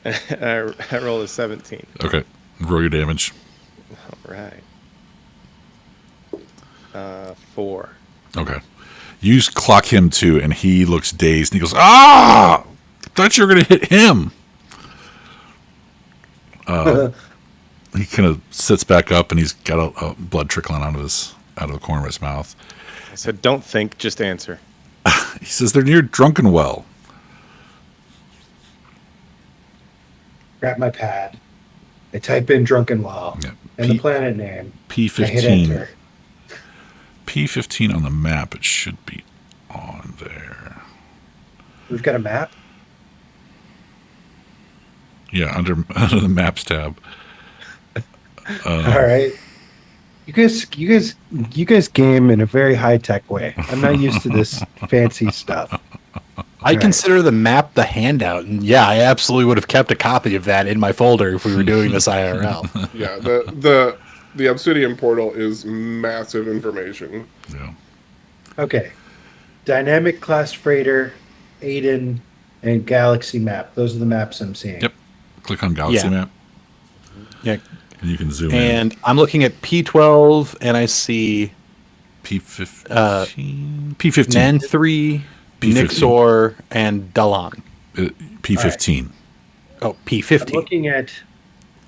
[SPEAKER 5] I rolled a 17.
[SPEAKER 1] Okay, roll your damage.
[SPEAKER 5] All right. 4.
[SPEAKER 1] Okay, you clock him too, and he looks dazed, and he goes, "Ah! I thought you were going to hit him." He kind of sits back up, and he's got a blood trickling out of the corner of his mouth.
[SPEAKER 5] I said, don't think, just answer.
[SPEAKER 1] He says they're near Drunken Well.
[SPEAKER 4] Grab my pad. I type in Drunken Well
[SPEAKER 1] Yeah.
[SPEAKER 4] and the planet name. I hit
[SPEAKER 1] P15.
[SPEAKER 4] enter.
[SPEAKER 1] P15 on the map. It should be on there.
[SPEAKER 4] We've got a map.
[SPEAKER 1] Yeah, under the maps tab.
[SPEAKER 4] All right. You guys game in a very high tech way. I'm not used to this fancy stuff.
[SPEAKER 2] I consider the map the handout, and yeah, I absolutely would have kept a copy of that in my folder if we were doing this IRL.
[SPEAKER 3] Yeah, the Obsidian portal is massive information.
[SPEAKER 1] Yeah.
[SPEAKER 4] Okay. Dynamic class freighter, Aiden, and Galaxy map. Those are the maps I'm seeing.
[SPEAKER 1] Yep. Click on Galaxy
[SPEAKER 2] Yeah.
[SPEAKER 1] map,
[SPEAKER 2] Yeah,
[SPEAKER 1] and you can zoom in.
[SPEAKER 2] and I'm looking at P12, and I see
[SPEAKER 1] P15. P15.
[SPEAKER 2] Nan3,
[SPEAKER 1] P15.
[SPEAKER 2] Nixor, and Dalan.
[SPEAKER 1] P15.
[SPEAKER 2] Oh, P15.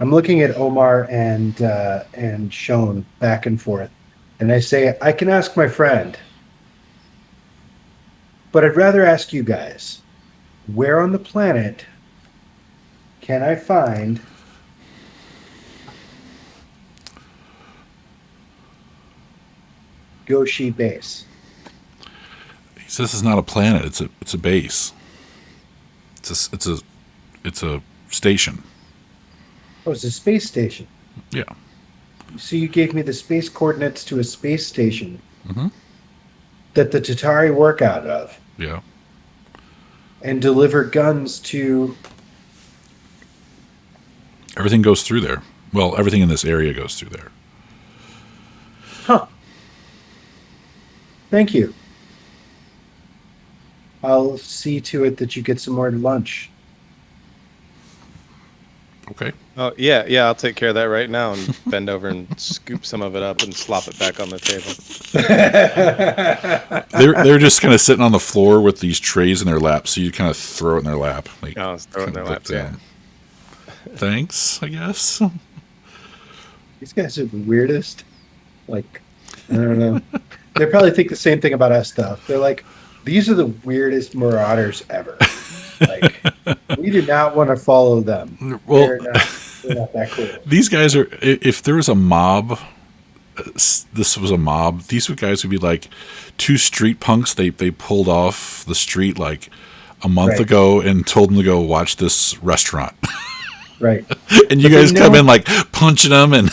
[SPEAKER 4] I'm looking at Omar and Sean back and forth, and I say I can ask my friend, but I'd rather ask you guys, where on the planet can I find Goshi base?
[SPEAKER 1] He says it's not a planet. It's a base. It's a station.
[SPEAKER 4] Oh, it's a space station.
[SPEAKER 1] Yeah.
[SPEAKER 4] So you gave me the space coordinates to a space station
[SPEAKER 1] Mhm.
[SPEAKER 4] that the Tatari work out of.
[SPEAKER 1] Yeah.
[SPEAKER 4] and deliver guns to...
[SPEAKER 1] Everything goes through there. Well, everything in this area goes through there.
[SPEAKER 4] Huh. Thank you. I'll see to it that you get some more lunch.
[SPEAKER 1] Okay.
[SPEAKER 5] Oh yeah, I'll take care of that right now and bend over and scoop some of it up and slop it back on the table.
[SPEAKER 1] They're just kind of sitting on the floor with these trays in their lap, so you kind of throw it in their lap. Like,
[SPEAKER 5] Oh, let's throw it in their laps. Yeah.
[SPEAKER 1] Thanks, I guess.
[SPEAKER 4] These guys are the weirdest. Like, I don't know. They probably think the same thing about us, though. They're like, these are the weirdest marauders ever. Like, we do not want to follow them.
[SPEAKER 1] Well,
[SPEAKER 4] they're not that cool.
[SPEAKER 1] These guys are. If there was a mob, this was a mob. These guys would be like two street punks. They pulled off the street like a month
[SPEAKER 4] Right.
[SPEAKER 1] ago and told them to go watch this restaurant.
[SPEAKER 4] Right.
[SPEAKER 1] And you
[SPEAKER 4] But they
[SPEAKER 1] guys come
[SPEAKER 4] know-
[SPEAKER 1] in like punching them and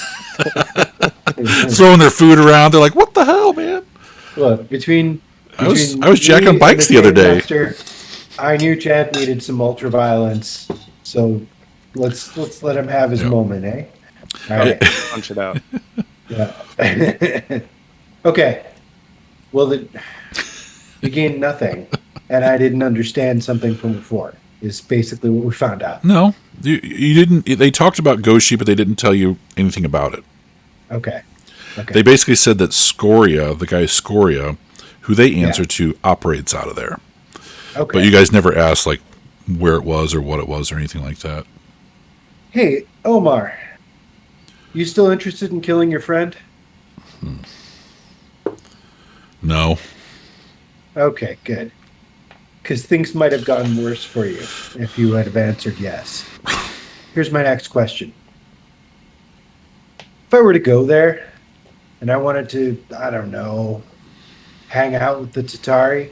[SPEAKER 1] throwing their food around. They're like, "What the hell, man?"
[SPEAKER 4] Look, between
[SPEAKER 1] I was
[SPEAKER 4] me
[SPEAKER 1] jacking
[SPEAKER 4] and
[SPEAKER 1] bikes the other
[SPEAKER 4] game
[SPEAKER 1] day.
[SPEAKER 4] master, I knew Chad needed some ultra violence, so let's let him have his
[SPEAKER 1] Yeah.
[SPEAKER 4] moment, eh? All right.
[SPEAKER 5] Punch it out.
[SPEAKER 4] Yeah. Okay. Well, you gained nothing, and I didn't understand something from before. Is basically what we found out.
[SPEAKER 1] No, you didn't. They talked about Goshi, but they didn't tell you anything about it.
[SPEAKER 4] Okay. Okay.
[SPEAKER 1] They basically said that Scoria, the guy Scoria, who they answer to, operates out of there.
[SPEAKER 4] Okay.
[SPEAKER 1] But you guys never asked like where it was or what it was or anything like that.
[SPEAKER 4] Hey, Omar, you still interested in killing your friend?
[SPEAKER 1] No.
[SPEAKER 4] Okay, good. Because things might have gotten worse for you if you had have answered yes. Here's my next question. If I were to go there and I wanted to, I don't know, hang out with the Tatari,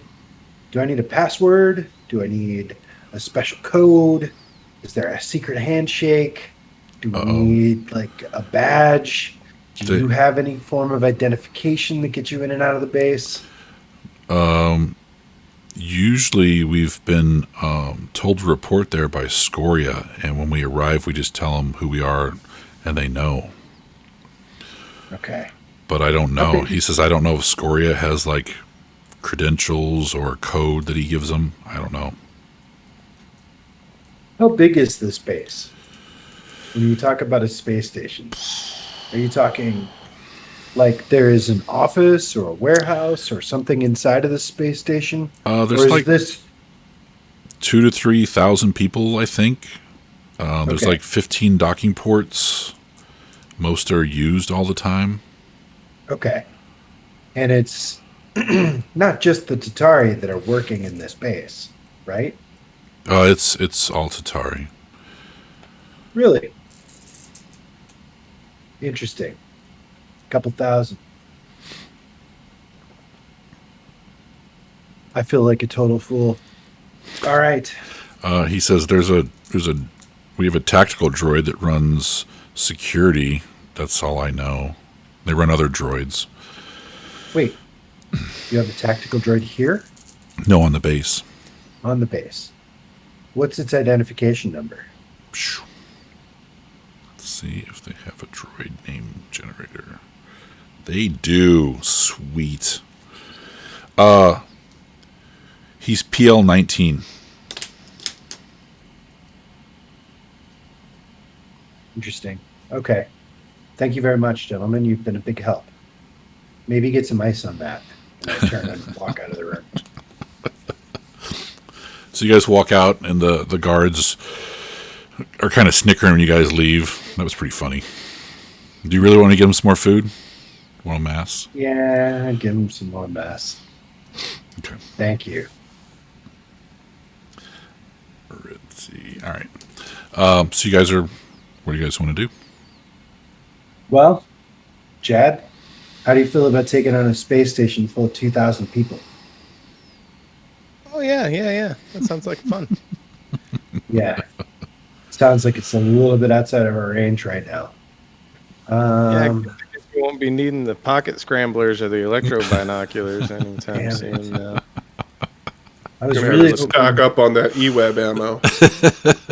[SPEAKER 4] do I need a password? Do I need a special code? Is there a secret handshake? Do we need like a badge? Do you have any form of identification that gets you in and out of the base?
[SPEAKER 1] Usually we've been told to report there by Scoria, and when we arrive, we just tell them who we are, and they know.
[SPEAKER 4] Okay.
[SPEAKER 1] But I don't know.
[SPEAKER 4] Okay.
[SPEAKER 1] He says, I don't know if Scoria has like credentials or a code that he gives them. I don't know.
[SPEAKER 4] How big is this base? When you talk about a space station, are you talking like there is an office or a warehouse or something inside of the space station?
[SPEAKER 1] There's
[SPEAKER 4] Or is
[SPEAKER 1] like
[SPEAKER 4] this
[SPEAKER 1] 2,000 to 3,000 people, I think. There's
[SPEAKER 4] Okay.
[SPEAKER 1] like 15 docking ports. Most are used all the time.
[SPEAKER 4] okay? And it's not just the Tatari that are working in this base, right?
[SPEAKER 1] It's all Tatari.
[SPEAKER 4] Really interesting. Couple thousand. I feel like a total fool. All right.
[SPEAKER 1] He says we have a tactical droid that runs security. That's all I know. They run other droids.
[SPEAKER 4] Wait. You have a tactical droid here
[SPEAKER 1] No, on the base.
[SPEAKER 4] on the base. What's its identification number?
[SPEAKER 1] Phew. Let's see if they have a droid name generator. They do. Sweet. He's PL-19.
[SPEAKER 4] Interesting. Okay. Thank you very much, gentlemen. You've been a big help. Maybe get some ice on that. And I turn and walk out of the room.
[SPEAKER 1] So you guys walk out, and the guards are kind of snickering when you guys leave. That was pretty funny. Do you really want to give them some more food? Want a mass?
[SPEAKER 4] Yeah, give him some more mess.
[SPEAKER 1] Okay.
[SPEAKER 4] Thank you.
[SPEAKER 1] Let's see. All right. So you guys are. What do you guys want to do?
[SPEAKER 4] Well, Chad, how do you feel about taking on a space station full of 2,000 people?
[SPEAKER 5] Oh yeah. That sounds like fun.
[SPEAKER 4] Yeah. Sounds like it's a little bit outside of our range right now.
[SPEAKER 5] Yeah, I guess we won't be needing the pocket scramblers or the electro binoculars anytime
[SPEAKER 4] Damn it.
[SPEAKER 5] soon.
[SPEAKER 4] I was
[SPEAKER 3] Gonna
[SPEAKER 4] really
[SPEAKER 3] have to stock up on that E-web ammo.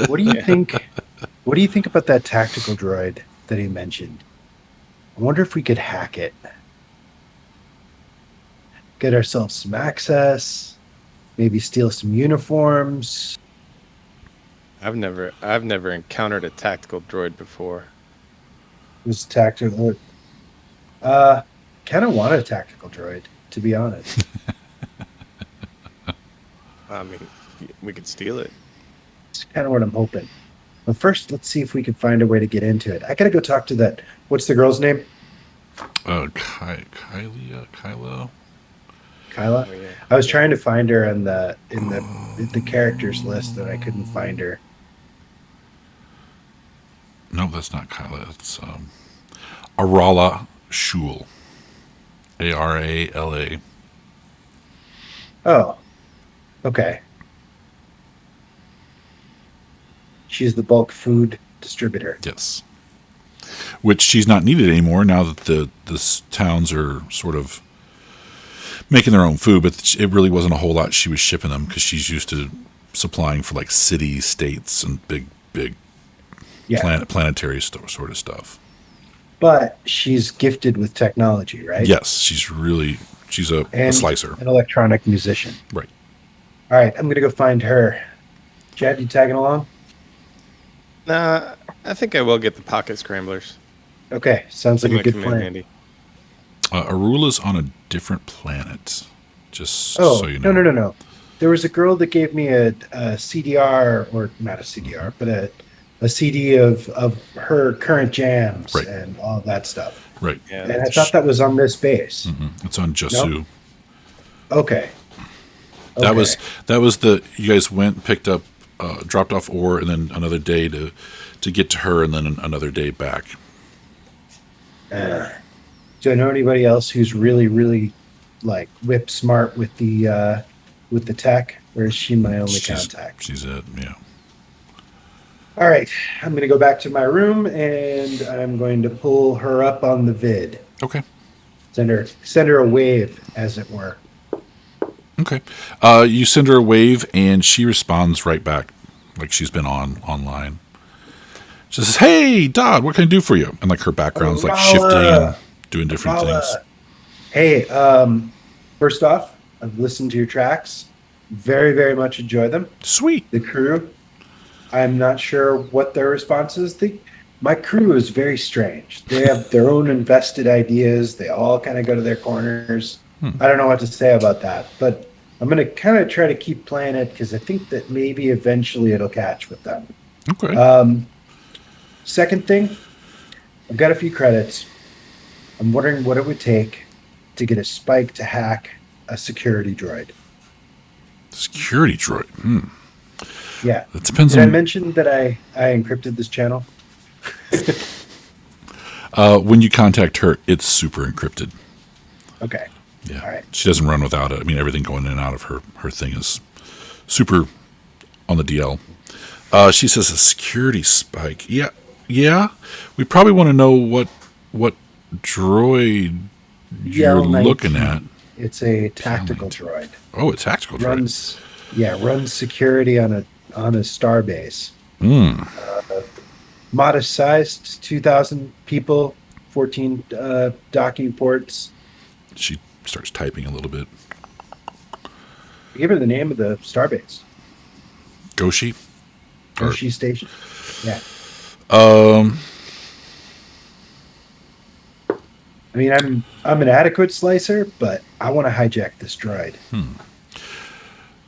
[SPEAKER 4] What do you think? What do you think about that tactical droid that he mentioned? I wonder if we could hack it. Get ourselves some access, maybe steal some uniforms.
[SPEAKER 5] I've never encountered a tactical droid before.
[SPEAKER 4] It was tactical. Kind of want a tactical droid, to be honest.
[SPEAKER 5] I mean, we could steal it.
[SPEAKER 4] It's kind of what I'm hoping. But first, let's see if we can find a way to get into it. I gotta go talk to that. What's the girl's name?
[SPEAKER 1] Kyla.
[SPEAKER 4] Kyla.
[SPEAKER 5] Oh, yeah.
[SPEAKER 4] I was trying to find her in the characters list, and I couldn't find her.
[SPEAKER 1] No, that's not Kyla. It's Arala Shul. Arala.
[SPEAKER 4] Oh, okay. She's the bulk food distributor.
[SPEAKER 1] Yes. Which she's not needed anymore now that the towns are sort of making their own food, but it really wasn't a whole lot she was shipping them because she's used to supplying for like cities, states, and big planetary sort of stuff.
[SPEAKER 4] But she's gifted with technology, right?
[SPEAKER 1] Yes, she's a slicer.
[SPEAKER 4] An electronic musician.
[SPEAKER 1] Right.
[SPEAKER 4] All right, I'm going to go find her. Chad, you tagging along?
[SPEAKER 5] Nah, I think I will get the pocket scramblers.
[SPEAKER 4] Okay, sounds like a
[SPEAKER 5] Might
[SPEAKER 4] good
[SPEAKER 5] come in
[SPEAKER 4] plan.
[SPEAKER 5] handy.
[SPEAKER 1] Arula's on a different planet. Just
[SPEAKER 4] Oh,
[SPEAKER 1] so you know.
[SPEAKER 4] no. There was a girl that gave me a CDR, or not a CDR, but a CD of her current jams
[SPEAKER 1] Right.
[SPEAKER 4] and all that stuff.
[SPEAKER 1] Right.
[SPEAKER 5] Yeah,
[SPEAKER 4] And I thought that was on this base.
[SPEAKER 1] It's on Jasu.
[SPEAKER 4] Okay.
[SPEAKER 1] That was you guys went, picked up, dropped off ore, and then another day to get to her, and then another day back.
[SPEAKER 4] Do I know anybody else who's really, really like whip smart with the tech, or is she my only contact?
[SPEAKER 1] She's it, yeah.
[SPEAKER 4] All right, I'm going to go back to my room and I'm going to pull her up on the vid.
[SPEAKER 1] Okay.
[SPEAKER 4] Send her a wave, as it were.
[SPEAKER 1] Okay. You send her a wave, and she responds right back, like she's been online. She says, "Hey, Dodd, what can I do for you?" And like her background's like shifting and doing different things.
[SPEAKER 4] Hey, first off, I've listened to your tracks. Very, very much enjoy them.
[SPEAKER 1] Sweet.
[SPEAKER 4] The crew, I'm not sure what their response is. My crew is very strange. They have their own invested ideas. They all kind of go to their corners. I don't know what to say about that, but I'm going to kind of try to keep playing it because I think that maybe eventually it'll catch with them.
[SPEAKER 1] Okay.
[SPEAKER 4] Second thing, I've got a few credits. I'm wondering what it would take to get a spike to hack a security droid.
[SPEAKER 1] Security droid.
[SPEAKER 4] Yeah.
[SPEAKER 1] That depends
[SPEAKER 4] Did I
[SPEAKER 1] on
[SPEAKER 4] mention that I encrypted this channel?
[SPEAKER 1] when you contact her, it's super encrypted.
[SPEAKER 4] Okay.
[SPEAKER 1] Yeah.
[SPEAKER 4] All right.
[SPEAKER 1] She doesn't run without it. I mean, everything going in and out of her thing is super on the DL. She says a security spike. Yeah. We probably want to know what droid you're
[SPEAKER 4] Yell
[SPEAKER 1] looking
[SPEAKER 4] 19.
[SPEAKER 1] at.
[SPEAKER 4] It's a tactical droid.
[SPEAKER 1] Oh, a tactical droid.
[SPEAKER 4] Runs security on a star base.
[SPEAKER 1] Mm.
[SPEAKER 4] Modest sized, 2,000 people, 14 docking ports.
[SPEAKER 1] She starts typing a little bit.
[SPEAKER 4] Give her the name of the star base.
[SPEAKER 1] Goshi.
[SPEAKER 4] Goshi Station. Yeah. I mean, I'm an adequate slicer, but I want to hijack this droid.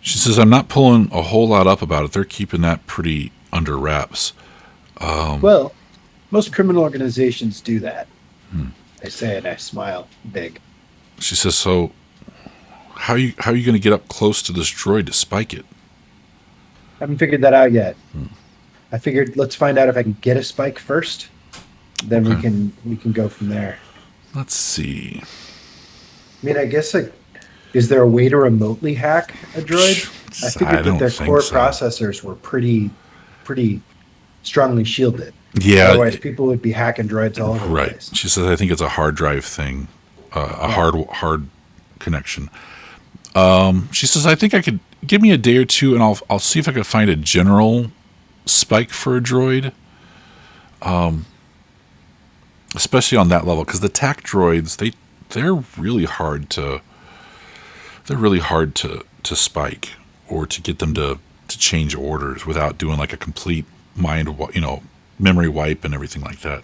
[SPEAKER 1] She says, I'm not pulling a whole lot up about it. They're keeping that pretty under wraps.
[SPEAKER 4] Well, most criminal organizations do that. I say and I smile big.
[SPEAKER 1] She says, so how are you going to get up close to this droid to spike it?
[SPEAKER 4] Haven't figured that out yet. I figured let's find out if I can get a spike first. Then
[SPEAKER 1] Okay.
[SPEAKER 4] we can go from there.
[SPEAKER 1] Let's see.
[SPEAKER 4] I mean, I guess is there a way to remotely hack a droid? I
[SPEAKER 1] I
[SPEAKER 4] figured
[SPEAKER 1] don't
[SPEAKER 4] that their
[SPEAKER 1] think
[SPEAKER 4] core
[SPEAKER 1] so.
[SPEAKER 4] processors were pretty strongly shielded.
[SPEAKER 1] Yeah.
[SPEAKER 4] Otherwise, people would be hacking droids all over the
[SPEAKER 1] Right.
[SPEAKER 4] place.
[SPEAKER 1] She says, I think it's a hard drive thing, hard connection. She says, I think I could give me a day or two, and I'll see if I can find a general spike for a droid. Especially on that level, because the TAC droids, they're really hard to spike, or to get them to change orders without doing like a complete memory wipe and everything like that.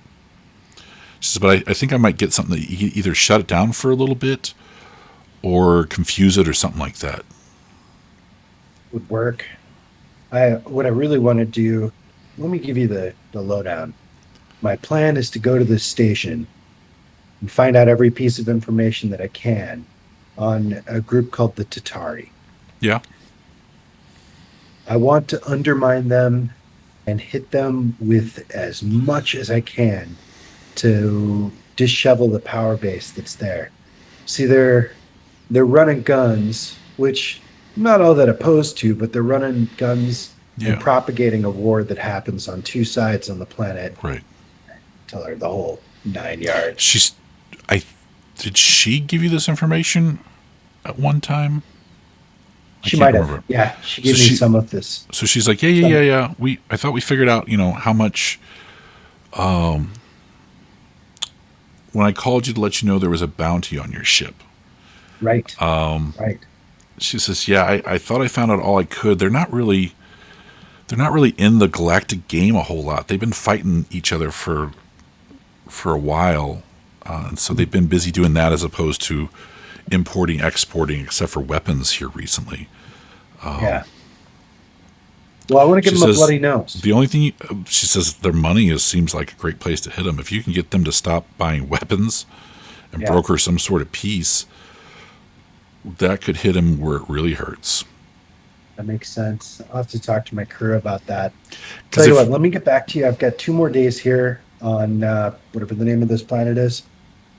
[SPEAKER 1] She says, but I think I might get something that either shut it down for a little bit or confuse it or something like that.
[SPEAKER 4] Would work. What I really want to do, let me give you the lowdown. My plan is to go to this station and find out every piece of information that I can on a group called the Tatari.
[SPEAKER 1] Yeah.
[SPEAKER 4] I want to undermine them and hit them with as much as I can to dishevel the power base that's there. See, they're running guns, which I'm not all that opposed to, but they're running guns and propagating a war that happens on two sides on the planet.
[SPEAKER 1] Right.
[SPEAKER 4] Tell her the whole 9 yards.
[SPEAKER 1] Did she give you this information at one time?
[SPEAKER 4] She might have. Yeah, she gave me some of this.
[SPEAKER 1] So she's like, yeah. I thought we figured out, how much. When I called you to let you know there was a bounty on your ship.
[SPEAKER 4] Right. Right.
[SPEAKER 1] She says, yeah, I thought I found out all I could. They're not really in the galactic game a whole lot. They've been fighting each other for a while, and so they've been busy doing that as opposed to importing, exporting, except for weapons here recently.
[SPEAKER 4] Yeah. Well, I want to give them a bloody nose.
[SPEAKER 1] The only thing she says, their money seems like a great place to hit them. If you can get them to stop buying weapons and broker some sort of peace, that could hit them where it really hurts.
[SPEAKER 4] That makes sense. I'll have to talk to my crew about that. Tell you what, let me get back to you. I've got 2 more days here on whatever the name of this planet is.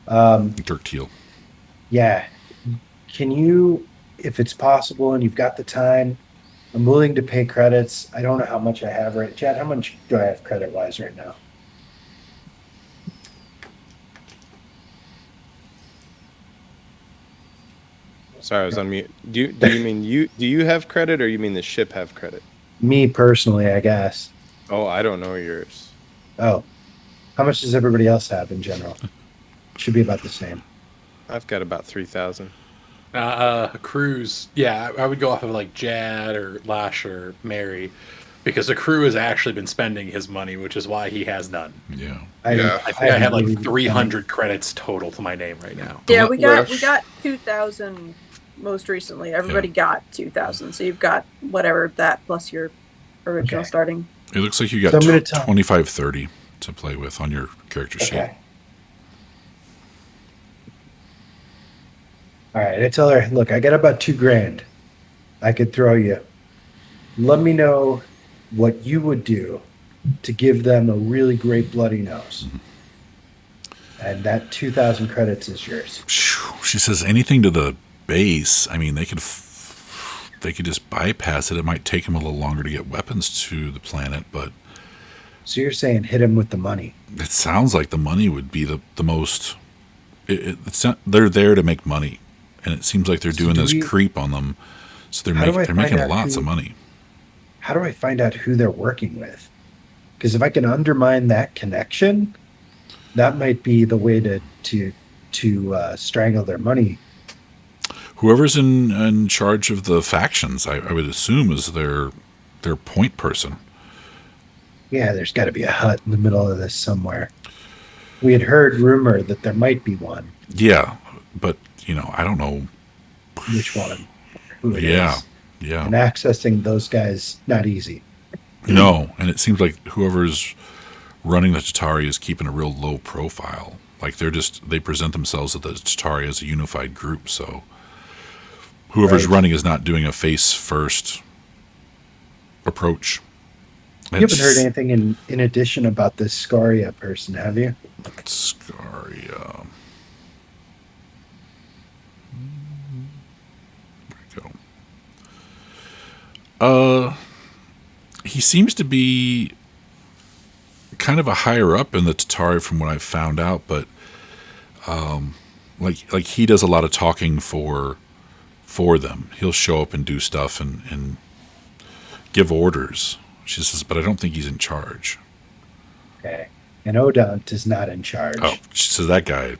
[SPEAKER 1] Dirk Teal.
[SPEAKER 4] Yeah. Can you, if it's possible and you've got the time, I'm willing to pay credits. I don't know how much I have right. Chad, how much do I have credit-wise right now?
[SPEAKER 5] Sorry, I was on mute. Do you mean do you have credit, or you mean the ship have credit?
[SPEAKER 4] Me personally, I guess.
[SPEAKER 5] Oh, I don't know yours.
[SPEAKER 4] Oh. How much does everybody else have in general? Should be about the same.
[SPEAKER 5] I've got about 3,000.
[SPEAKER 2] Crews, yeah, I would go off of like Jad or Lash or Mary, because the crew has actually been spending his money, which is why he has none.
[SPEAKER 1] Yeah.
[SPEAKER 2] I think I have like 300 credits total to my name right now.
[SPEAKER 7] Yeah, we got 2,000 most recently. Everybody got 2,000, so you've got whatever that plus your original starting.
[SPEAKER 1] It looks like you got 2530 to play with on your character sheet.
[SPEAKER 4] All right, I tell her, look, I got about $2,000 I could throw you. Let me know what you would do to give them a really great bloody nose. And that 2,000 credits is yours.
[SPEAKER 1] She says anything to the base. I mean, they could just bypass it. It might take them a little longer to get weapons to the planet, but...
[SPEAKER 4] So you're saying hit him with the money?
[SPEAKER 1] It sounds like the money would be the most... they're there to make money. And it seems like they're doing this creep on them. So they're making lots of money.
[SPEAKER 4] How do I find out who they're working with? Because if I can undermine that connection, that might be the way to strangle their money.
[SPEAKER 1] Whoever's in charge of the factions, I would assume, is their point person.
[SPEAKER 4] Yeah, there's got to be a hut in the middle of this somewhere. We had heard rumor that there might be one.
[SPEAKER 1] Yeah, but I don't know
[SPEAKER 4] which one. Who it
[SPEAKER 1] is.
[SPEAKER 4] Yeah. And accessing those guys not easy.
[SPEAKER 1] No, and it seems like whoever's running the Tatari is keeping a real low profile. Like they present themselves at the Tatari as a unified group, so whoever's running is not doing a face first approach.
[SPEAKER 4] You haven't heard anything in addition about this Scaria person, have you?
[SPEAKER 1] Scaria. He seems to be kind of a higher up in the Tatari from what I've found out, but like he does a lot of talking for for them. He'll show up and do stuff and give orders. She says, but I don't think he's in charge.
[SPEAKER 4] Okay. And Odont is not in charge.
[SPEAKER 1] Oh, she says that guy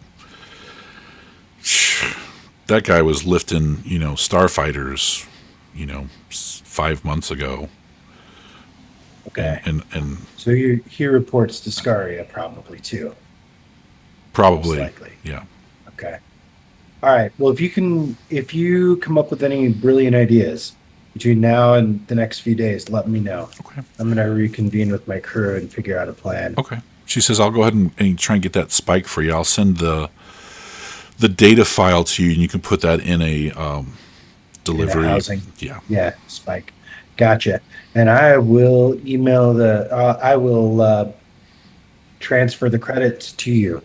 [SPEAKER 1] was lifting, starfighters, 5 months ago.
[SPEAKER 4] Okay.
[SPEAKER 1] And
[SPEAKER 4] so he reports to Scaria probably too.
[SPEAKER 1] probably,
[SPEAKER 4] Most likely.
[SPEAKER 1] yeah.
[SPEAKER 4] Okay. All right. Well, if you come up with any brilliant ideas between now and the next few days, let me know.
[SPEAKER 1] Okay.
[SPEAKER 4] I'm going to reconvene with my crew and figure out a plan.
[SPEAKER 1] Okay. She says, I'll go ahead and try and get that spike for you. I'll send the data file to you, and you can put that in a delivery.
[SPEAKER 4] Housing.
[SPEAKER 1] Yeah.
[SPEAKER 4] Yeah, spike. Gotcha. And I will email I will transfer the credits to you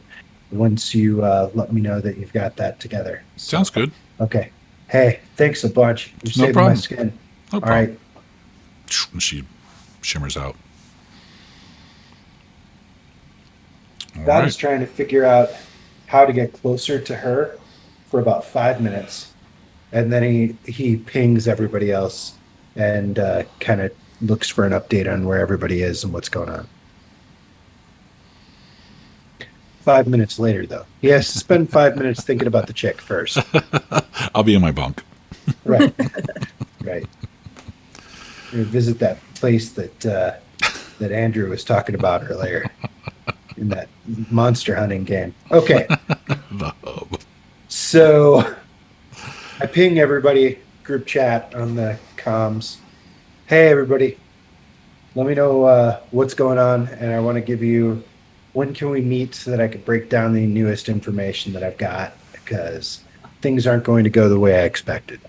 [SPEAKER 4] once you let me know that you've got that together.
[SPEAKER 1] Sounds good.
[SPEAKER 4] Okay. Hey, thanks a bunch. You're
[SPEAKER 1] No
[SPEAKER 4] saving
[SPEAKER 1] problem.
[SPEAKER 4] my skin.
[SPEAKER 1] No
[SPEAKER 4] All
[SPEAKER 1] problem.
[SPEAKER 4] right.
[SPEAKER 1] And she shimmers out. All
[SPEAKER 4] Don
[SPEAKER 1] right.
[SPEAKER 4] is trying to figure out how to get closer to her for about 5 minutes. And then he pings everybody else and kind of looks for an update on where everybody is and what's going on. 5 minutes later, though, he has to spend 5 minutes thinking about the chick first.
[SPEAKER 1] I'll be in my bunk.
[SPEAKER 4] Right. Right. Visit that place that Andrew was talking about earlier in that monster hunting game. Okay.
[SPEAKER 1] The hub.
[SPEAKER 4] So I ping everybody, group chat on the comms. Hey, everybody. Let me know what's going on, and I want to give you when can we meet so that I could break down the newest information that I've got, because things aren't going to go the way I expected.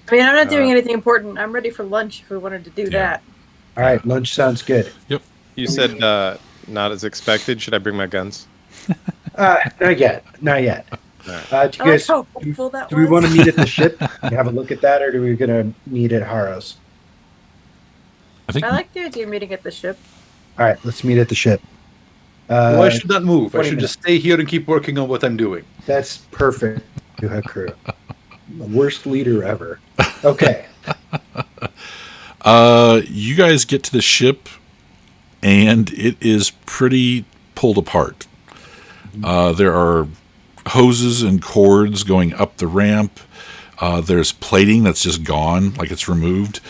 [SPEAKER 7] I mean, I'm not doing anything important. I'm ready for lunch if we wanted to do that.
[SPEAKER 4] All right, lunch sounds good.
[SPEAKER 1] Yep.
[SPEAKER 5] You said not as expected. Should I bring my guns?
[SPEAKER 4] Not yet. Not yet. Do you
[SPEAKER 7] I like
[SPEAKER 4] guys,
[SPEAKER 7] how hopeful that
[SPEAKER 4] do we
[SPEAKER 7] was.
[SPEAKER 4] want to meet at the ship and have a look at that, or do we going to meet at Haros?
[SPEAKER 1] I think
[SPEAKER 7] I like the idea of meeting at the ship.
[SPEAKER 4] All right, let's meet at the ship.
[SPEAKER 2] Well, I should not move. I
[SPEAKER 4] 20
[SPEAKER 2] should just stay here and keep working on what I'm doing.
[SPEAKER 4] That's perfect. You have crew. The worst leader ever. Okay.
[SPEAKER 1] you guys get to the ship, and it is pretty pulled apart. There are hoses and cords going up the ramp. There's plating that's just gone, like it's removed.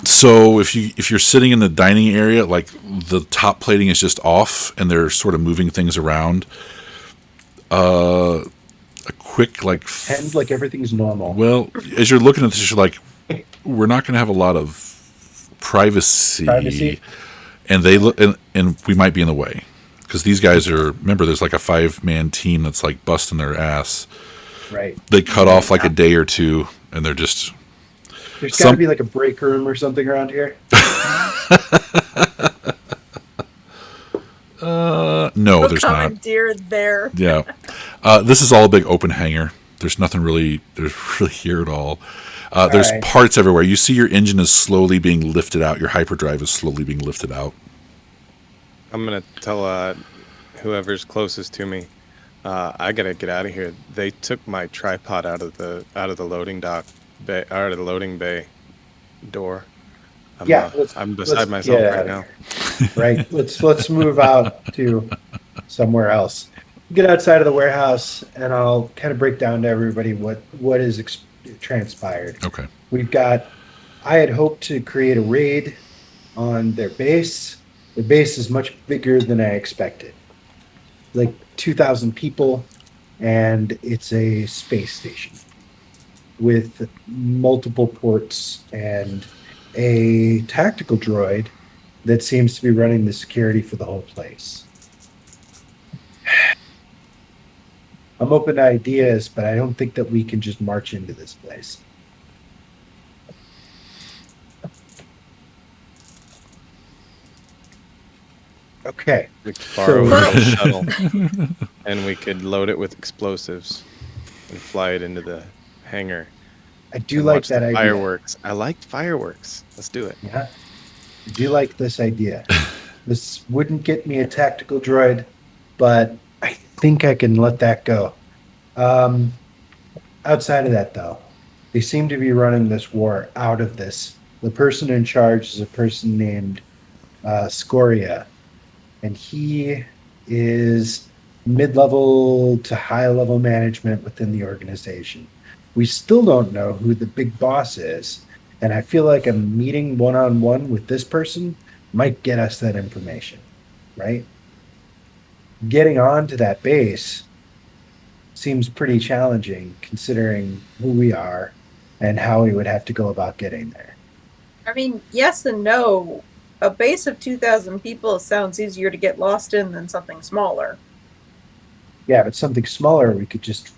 [SPEAKER 1] So if you're sitting in the dining area, like the top plating is just off, and they're sort of moving things around. A quick
[SPEAKER 4] And like everything's normal.
[SPEAKER 1] well, as you're looking at this, you're like, we're not going to have a lot of privacy. And they look, and we might be in the way, because these guys are. Remember, there's like a 5-man team that's like busting their ass.
[SPEAKER 4] Right.
[SPEAKER 1] They cut off like a day or two, and they're just.
[SPEAKER 4] There's got to be like a break room or something around here.
[SPEAKER 1] No, there's not.
[SPEAKER 7] Commandeer there.
[SPEAKER 1] Yeah, this is all a big open hangar. There's nothing really. There's really here at all. There's
[SPEAKER 4] right.
[SPEAKER 1] parts everywhere. You see your engine is slowly being lifted out. Your hyperdrive is slowly being lifted out.
[SPEAKER 5] I'm gonna tell whoever's closest to me. I gotta get out of here. They took my tripod out of the loading dock bay, out of the loading bay door. I'm beside myself right now.
[SPEAKER 4] Right. Let's move out to somewhere else. Get outside of the warehouse, and I'll kind of break down to everybody what is transpired.
[SPEAKER 1] Okay.
[SPEAKER 4] I had hoped to create a raid on their base. Their base is much bigger than I expected. Like 2,000 people, and it's a space station with multiple ports and a tactical droid that seems to be running the security for the whole place. I'm open to ideas, but I don't think that we can just march into this place. Okay.
[SPEAKER 5] We could borrow
[SPEAKER 4] So-
[SPEAKER 5] a shuttle, and we could load it with explosives and fly it into the hangar.
[SPEAKER 4] I do
[SPEAKER 5] and
[SPEAKER 4] like
[SPEAKER 5] watch
[SPEAKER 4] that
[SPEAKER 5] the
[SPEAKER 4] idea.
[SPEAKER 5] fireworks. I like fireworks. Let's do it.
[SPEAKER 4] Yeah. I do like this idea. This wouldn't get me a tactical droid, but I think I can let that go. Outside of that, though, they seem to be running this war out of this. The person in charge is a person named Scoria, and he is mid-level to high-level management within the organization. We still don't know who the big boss is, and I feel like a meeting one-on-one with this person might get us that information, right? Getting onto that base seems pretty challenging considering who we are and how we would have to go about getting there.
[SPEAKER 7] I mean, yes and no. A base of 2,000 people sounds easier to get lost in than something smaller.
[SPEAKER 4] Yeah, but something smaller we could just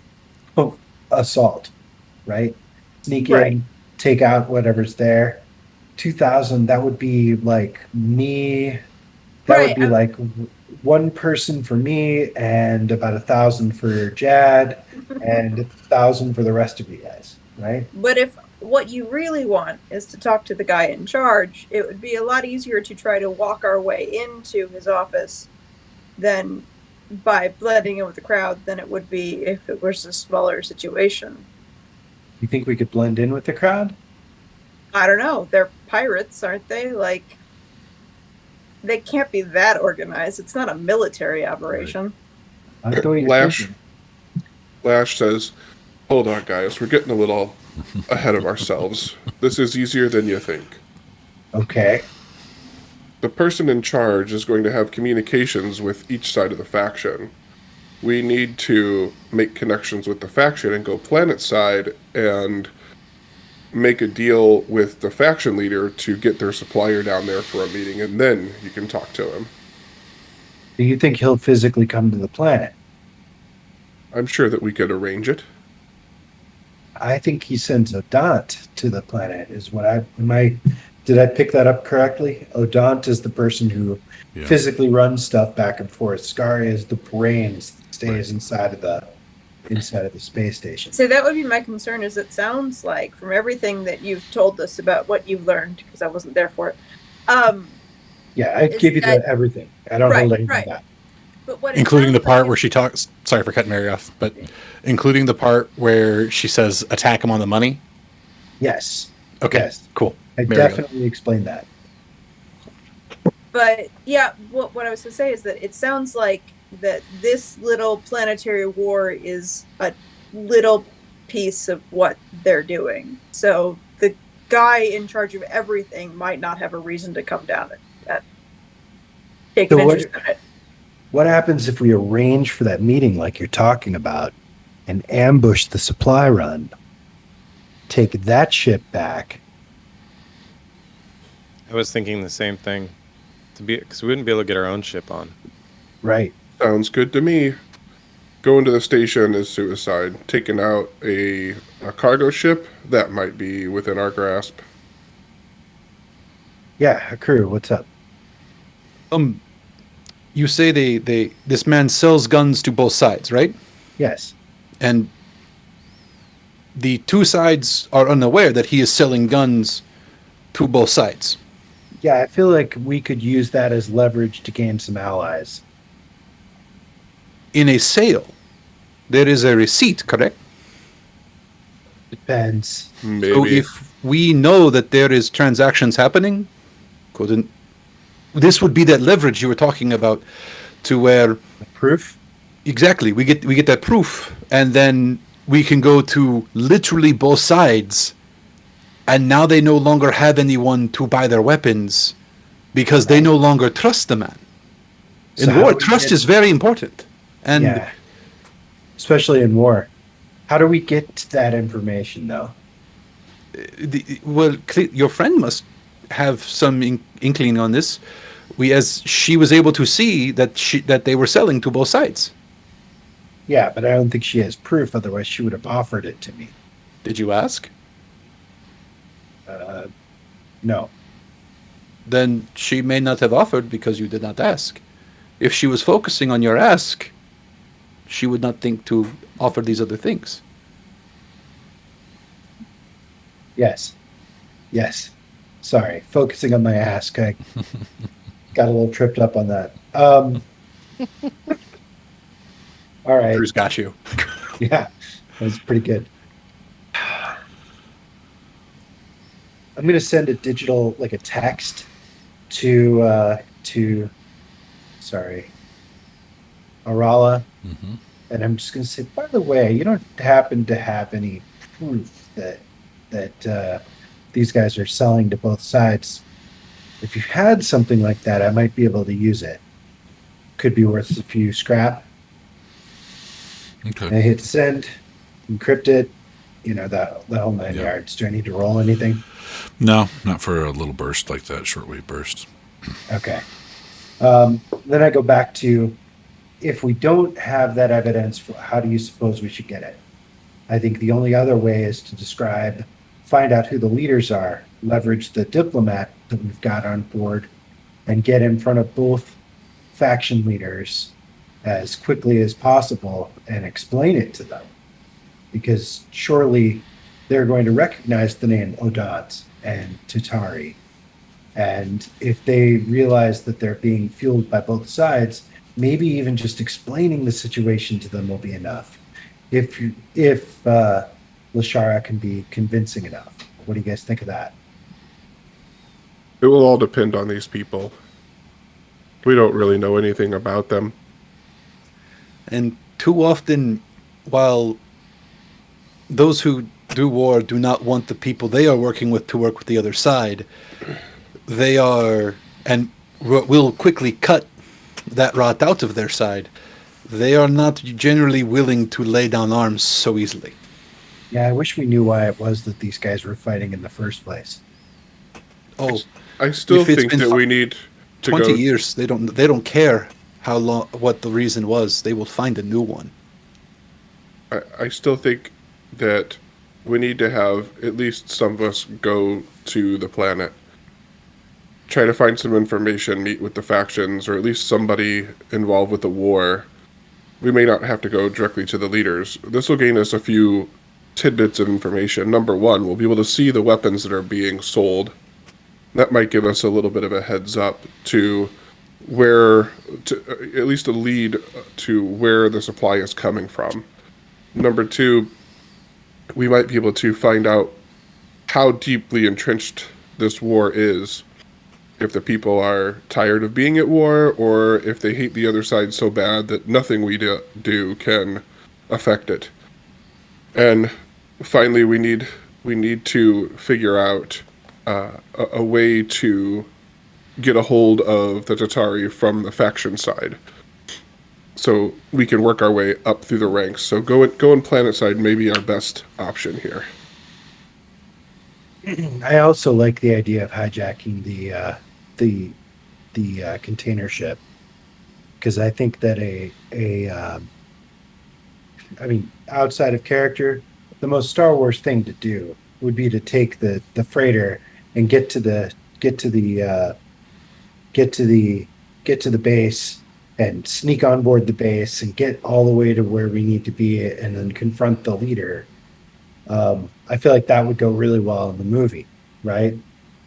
[SPEAKER 4] assault, right? Sneak
[SPEAKER 7] Right.
[SPEAKER 4] in, take out whatever's there. 2,000, that would be like me. That would
[SPEAKER 7] Right,
[SPEAKER 4] be like one person for me and about 1,000 for Jad and 1,000 for the rest of you guys, right?
[SPEAKER 7] But if what you really want is to talk to the guy in charge, it would be a lot easier to try to walk our way into his office than by blending in with the crowd than it would be if it was a smaller situation.
[SPEAKER 4] You think we could blend in with the crowd?
[SPEAKER 7] I don't know. They're pirates, aren't they? Like, they can't be that organized. It's not a military operation.
[SPEAKER 4] I like the way you're
[SPEAKER 3] Lash.
[SPEAKER 4] thinking.
[SPEAKER 3] Lash says, "Hold on, guys. We're getting a little ahead of ourselves. This is easier than you think.
[SPEAKER 4] Okay.
[SPEAKER 3] The person in charge is going to have communications with each side of the faction. We need to make connections with the faction and go planet side and make a deal with the faction leader to get their supplier down there for a meeting, and then you can talk to him.
[SPEAKER 4] Do you think he'll physically come to the planet?
[SPEAKER 3] I'm sure that we could arrange it.
[SPEAKER 4] I think he sends Odant to the planet. Did I pick that up correctly? Odant is the person who
[SPEAKER 1] Yeah.
[SPEAKER 4] physically runs stuff back and forth. Scaria is the brains that stays inside of the space station.
[SPEAKER 7] So that would be my concern. Is it sounds like from everything that you've told us about what you've learned, because I wasn't there for it.
[SPEAKER 4] Yeah, I
[SPEAKER 7] Is
[SPEAKER 4] give you
[SPEAKER 7] that-
[SPEAKER 4] everything. I don't
[SPEAKER 7] Right,
[SPEAKER 4] hold anything
[SPEAKER 7] right.
[SPEAKER 4] back.
[SPEAKER 7] But what it
[SPEAKER 2] Including the
[SPEAKER 7] sounds
[SPEAKER 2] part
[SPEAKER 7] like
[SPEAKER 2] where
[SPEAKER 7] is-
[SPEAKER 2] she talks. Sorry for cutting Mary off, but including the part where she says, "Attack him on the money."
[SPEAKER 4] Yes.
[SPEAKER 2] Okay,
[SPEAKER 4] Yes.
[SPEAKER 2] cool.
[SPEAKER 4] I
[SPEAKER 2] Mary, go.
[SPEAKER 4] definitely explained that.
[SPEAKER 7] But yeah, what I was going to say is that it sounds like that this little planetary war is a little piece of what they're doing. So the guy in charge of everything might not have a reason to come down and take an
[SPEAKER 4] So what-
[SPEAKER 7] interest in it.
[SPEAKER 4] What happens if we arrange for that meeting like you're talking about and ambush the supply run? Take that ship back.
[SPEAKER 5] I was thinking the same thing. Because we wouldn't be able to get our own ship on.
[SPEAKER 4] Right.
[SPEAKER 3] Sounds good to me. Going to the station is suicide. Taking out a cargo ship, that might be within our grasp.
[SPEAKER 4] Yeah, crew, what's up?
[SPEAKER 2] You say this man sells guns to both sides, right?
[SPEAKER 4] Yes.
[SPEAKER 2] And the two sides are unaware that he is selling guns to both sides.
[SPEAKER 4] Yeah, I feel like we could use that as leverage to gain some allies.
[SPEAKER 2] In a sale, there is a receipt, correct?
[SPEAKER 4] Depends.
[SPEAKER 3] Maybe.
[SPEAKER 2] So if we know that there is transactions happening, couldn't this would be that leverage you were talking about, to where
[SPEAKER 4] Proof?
[SPEAKER 2] exactly we get that proof, and then we can go to literally both sides, and now they no longer have anyone to buy their weapons because they no longer trust the man. In
[SPEAKER 4] So how
[SPEAKER 2] war,
[SPEAKER 4] do we
[SPEAKER 2] trust
[SPEAKER 4] get-
[SPEAKER 2] is very important, and
[SPEAKER 4] Yeah. Especially in war. How do we get that information, though?
[SPEAKER 2] your friend must have some inkling on this. As she was able to see that they were selling to both sides.
[SPEAKER 4] Yeah, but I don't think she has proof. Otherwise, she would have offered it to me.
[SPEAKER 2] Did you ask?
[SPEAKER 4] No.
[SPEAKER 2] Then she may not have offered because you did not ask. If she was focusing on your ask, she would not think to offer these other things.
[SPEAKER 4] Yes. Yes. Sorry. Focusing on my ask. I got a little tripped up on that. All right.
[SPEAKER 2] Drew's got you.
[SPEAKER 4] Yeah, that's pretty good. I'm going to send a digital, like a text to sorry, Arala, and I'm just going to say, by the way, you don't happen to have any proof that these guys are selling to both sides. If you had something like that, I might be able to use it. Could be worth a few scrap.
[SPEAKER 1] Okay.
[SPEAKER 4] And I hit send, encrypt it, the whole 9 yards. Do I need to roll anything?
[SPEAKER 1] No, not for a little burst like that, shortwave burst.
[SPEAKER 4] Okay. Then I go back to, if we don't have that evidence, how do you suppose we should get it? I think the only other way is to find out who the leaders are, leverage the diplomat that we've got on board, and get in front of both faction leaders as quickly as possible and explain it to them. Because surely they're going to recognize the name Odot and Tatari. And if they realize that they're being fueled by both sides, maybe even just explaining the situation to them will be enough. If Lashara can be convincing enough. What do you guys think of that?
[SPEAKER 3] It will all depend on these people. We don't really know anything about them.
[SPEAKER 2] And too often, while those who do war do not want the people they are working with to work with the other side, they are, and will quickly cut that rot out of their side. They are not generally willing to lay down arms so easily.
[SPEAKER 4] Yeah, I wish we knew why it was that these guys were fighting in the first place.
[SPEAKER 2] Oh,
[SPEAKER 3] I still
[SPEAKER 2] if it's
[SPEAKER 3] think
[SPEAKER 2] been
[SPEAKER 3] that we need to
[SPEAKER 2] 20
[SPEAKER 3] go.
[SPEAKER 2] years, they don't care how long, what the reason was. They will find a new one.
[SPEAKER 3] I still think that we need to have at least some of us go to the planet, try to find some information, meet with the factions, or at least somebody involved with the war. We may not have to go directly to the leaders. This will gain us a few tidbits of information. Number one, we'll be able to see the weapons that are being sold. That might give us a little bit of a heads up to at least a lead to where the supply is coming from. Number two, we might be able to find out how deeply entrenched this war is. If the people are tired of being at war, or if they hate the other side so bad that nothing we do can affect it. And finally, we need to figure out a way to get a hold of the Tatari from the faction side, so we can work our way up through the ranks. So going planet side may be our best option here.
[SPEAKER 4] I also like the idea of hijacking the container ship, because I think that outside of character, the most Star Wars thing to do would be to take the freighter and get to the base and sneak on board the base and get all the way to where we need to be and then confront the leader. I feel like that would go really well in the movie, right?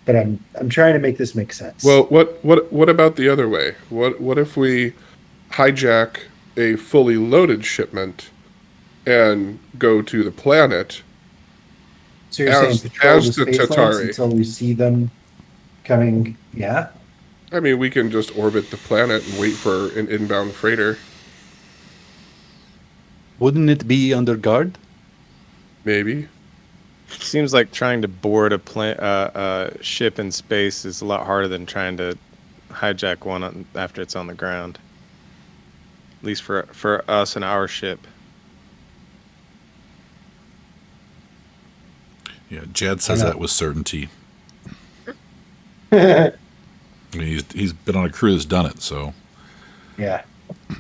[SPEAKER 4] But I'm trying to make this make sense.
[SPEAKER 3] Well, what about the other way? What if we hijack a fully loaded shipment and go to the planet?
[SPEAKER 4] So you're saying patrol the
[SPEAKER 3] the
[SPEAKER 4] space lanes
[SPEAKER 3] Tatari.
[SPEAKER 4] until we see them coming? Yeah.
[SPEAKER 3] I mean, we can just orbit the planet and wait for an inbound freighter.
[SPEAKER 2] Wouldn't it be under guard?
[SPEAKER 3] Maybe.
[SPEAKER 5] Seems like trying to board a ship in space is a lot harder than trying to hijack one after it's on the ground. At least for us and our ship.
[SPEAKER 1] Yeah, Jad says that with certainty. I mean, he's been on a crew that's done it, so.
[SPEAKER 4] Yeah.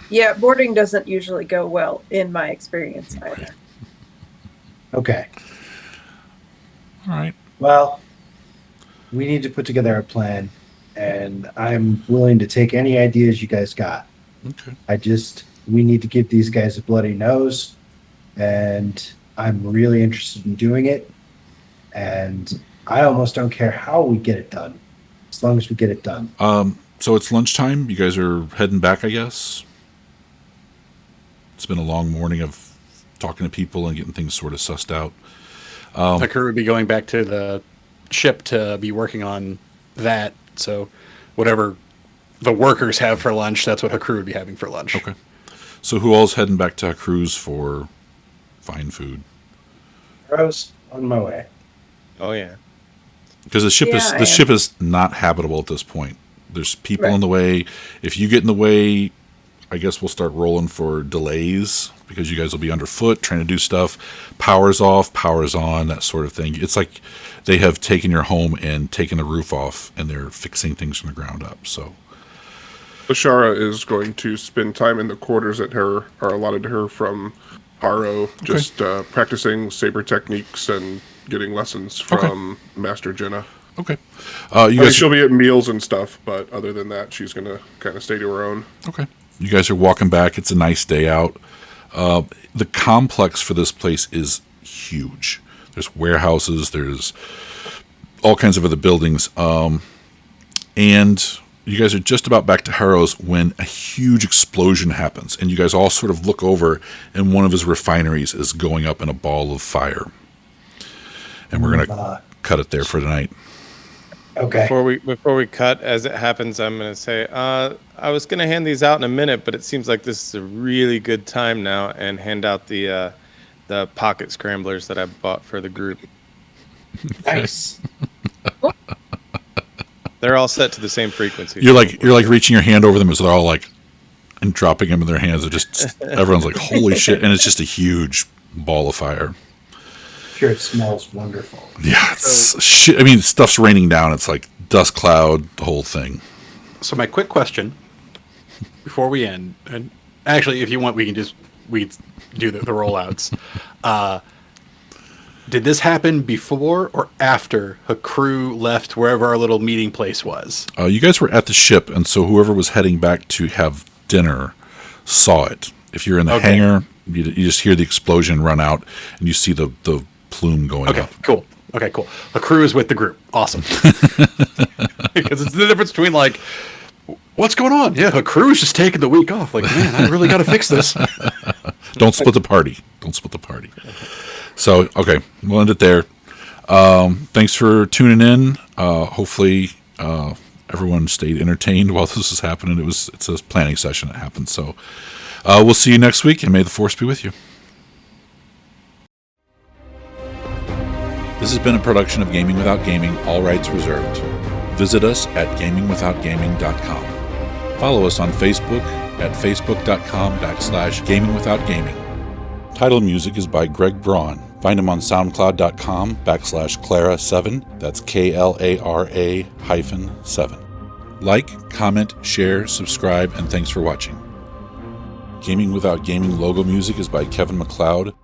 [SPEAKER 7] Yeah, boarding doesn't usually go well in my experience either.
[SPEAKER 4] Okay.
[SPEAKER 1] All right.
[SPEAKER 4] Well, we need to put together a plan, and I'm willing to take any ideas you guys got.
[SPEAKER 1] Okay.
[SPEAKER 4] We need to give these guys a bloody nose, and I'm really interested in doing it. And I almost don't care how we get it done, as long as we get it done.
[SPEAKER 1] So it's lunchtime. You guys are heading back, I guess? It's been a long morning of talking to people and getting things sort of sussed out.
[SPEAKER 2] The crew would be going back to the ship to be working on that. So whatever the workers have for lunch, that's what her crew would be having for lunch.
[SPEAKER 1] Okay. So who all's heading back to Cruz for fine food?
[SPEAKER 4] Rose, on my way.
[SPEAKER 5] Oh yeah.
[SPEAKER 1] Because the ship is not habitable at this point. There's people in the way. If you get in the way, I guess we'll start rolling for delays because you guys will be underfoot trying to do stuff. Power's off, power's on, that sort of thing. It's like they have taken your home and taken the roof off, and they're fixing things from the ground up. So
[SPEAKER 3] Ashara is going to spend time in the quarters that are allotted to her from Haro, just practicing saber techniques and getting lessons from Master Jenna.
[SPEAKER 1] Okay.
[SPEAKER 3] She'll be at meals and stuff, but other than that, she's going to kind of stay to her own.
[SPEAKER 1] Okay. You guys are walking back. It's a nice day out. The complex for this place is huge. There's warehouses. There's all kinds of other buildings. And you guys are just about back to Harrow's when a huge explosion happens. And you guys all sort of look over, and one of his refineries is going up in a ball of fire. And we're going to cut it there for tonight.
[SPEAKER 4] Okay.
[SPEAKER 5] Before we cut, as it happens, I'm going to say, I was going to hand these out in a minute, but it seems like this is a really good time now, and hand out the pocket scramblers that I bought for the group.
[SPEAKER 4] Nice.
[SPEAKER 5] They're all set to the same frequency.
[SPEAKER 1] You're like reaching your hand over them as they're all like, and dropping them in their hands. They're just everyone's like, holy shit! And it's just a huge ball of fire.
[SPEAKER 4] Sure, it smells wonderful.
[SPEAKER 1] Yeah, it's shit. I mean, stuff's raining down. It's like dust cloud, the whole thing.
[SPEAKER 2] So my quick question before we end, and actually, if you want, we can do the rollouts. Did this happen before or after her crew left wherever our little meeting place was?
[SPEAKER 1] You guys were at the ship, and so whoever was heading back to have dinner saw it. If you're in the hangar, you just hear the explosion run out, and you see the plume going up.
[SPEAKER 2] Cool. Okay, cool. The crew is with the group. Awesome. Because it's the difference between like, what's going on? Yeah, her crew is just taking the week off. Like, man, I really got to fix this.
[SPEAKER 1] Don't split the party. So, okay, we'll end it there. Thanks for tuning in. Hopefully, everyone stayed entertained while this was happening. It's a planning session that happened. So, we'll see you next week, and may the Force be with you. This has been a production of Gaming Without Gaming, all rights reserved. Visit us at gamingwithoutgaming.com. Follow us on Facebook at facebook.com/gamingwithoutgaming. Title music is by Greg Braun. Find him on soundcloud.com/Clara7. That's KLARA-7. Like, comment, share, subscribe, and thanks for watching. Gaming Without Gaming logo music is by Kevin MacLeod.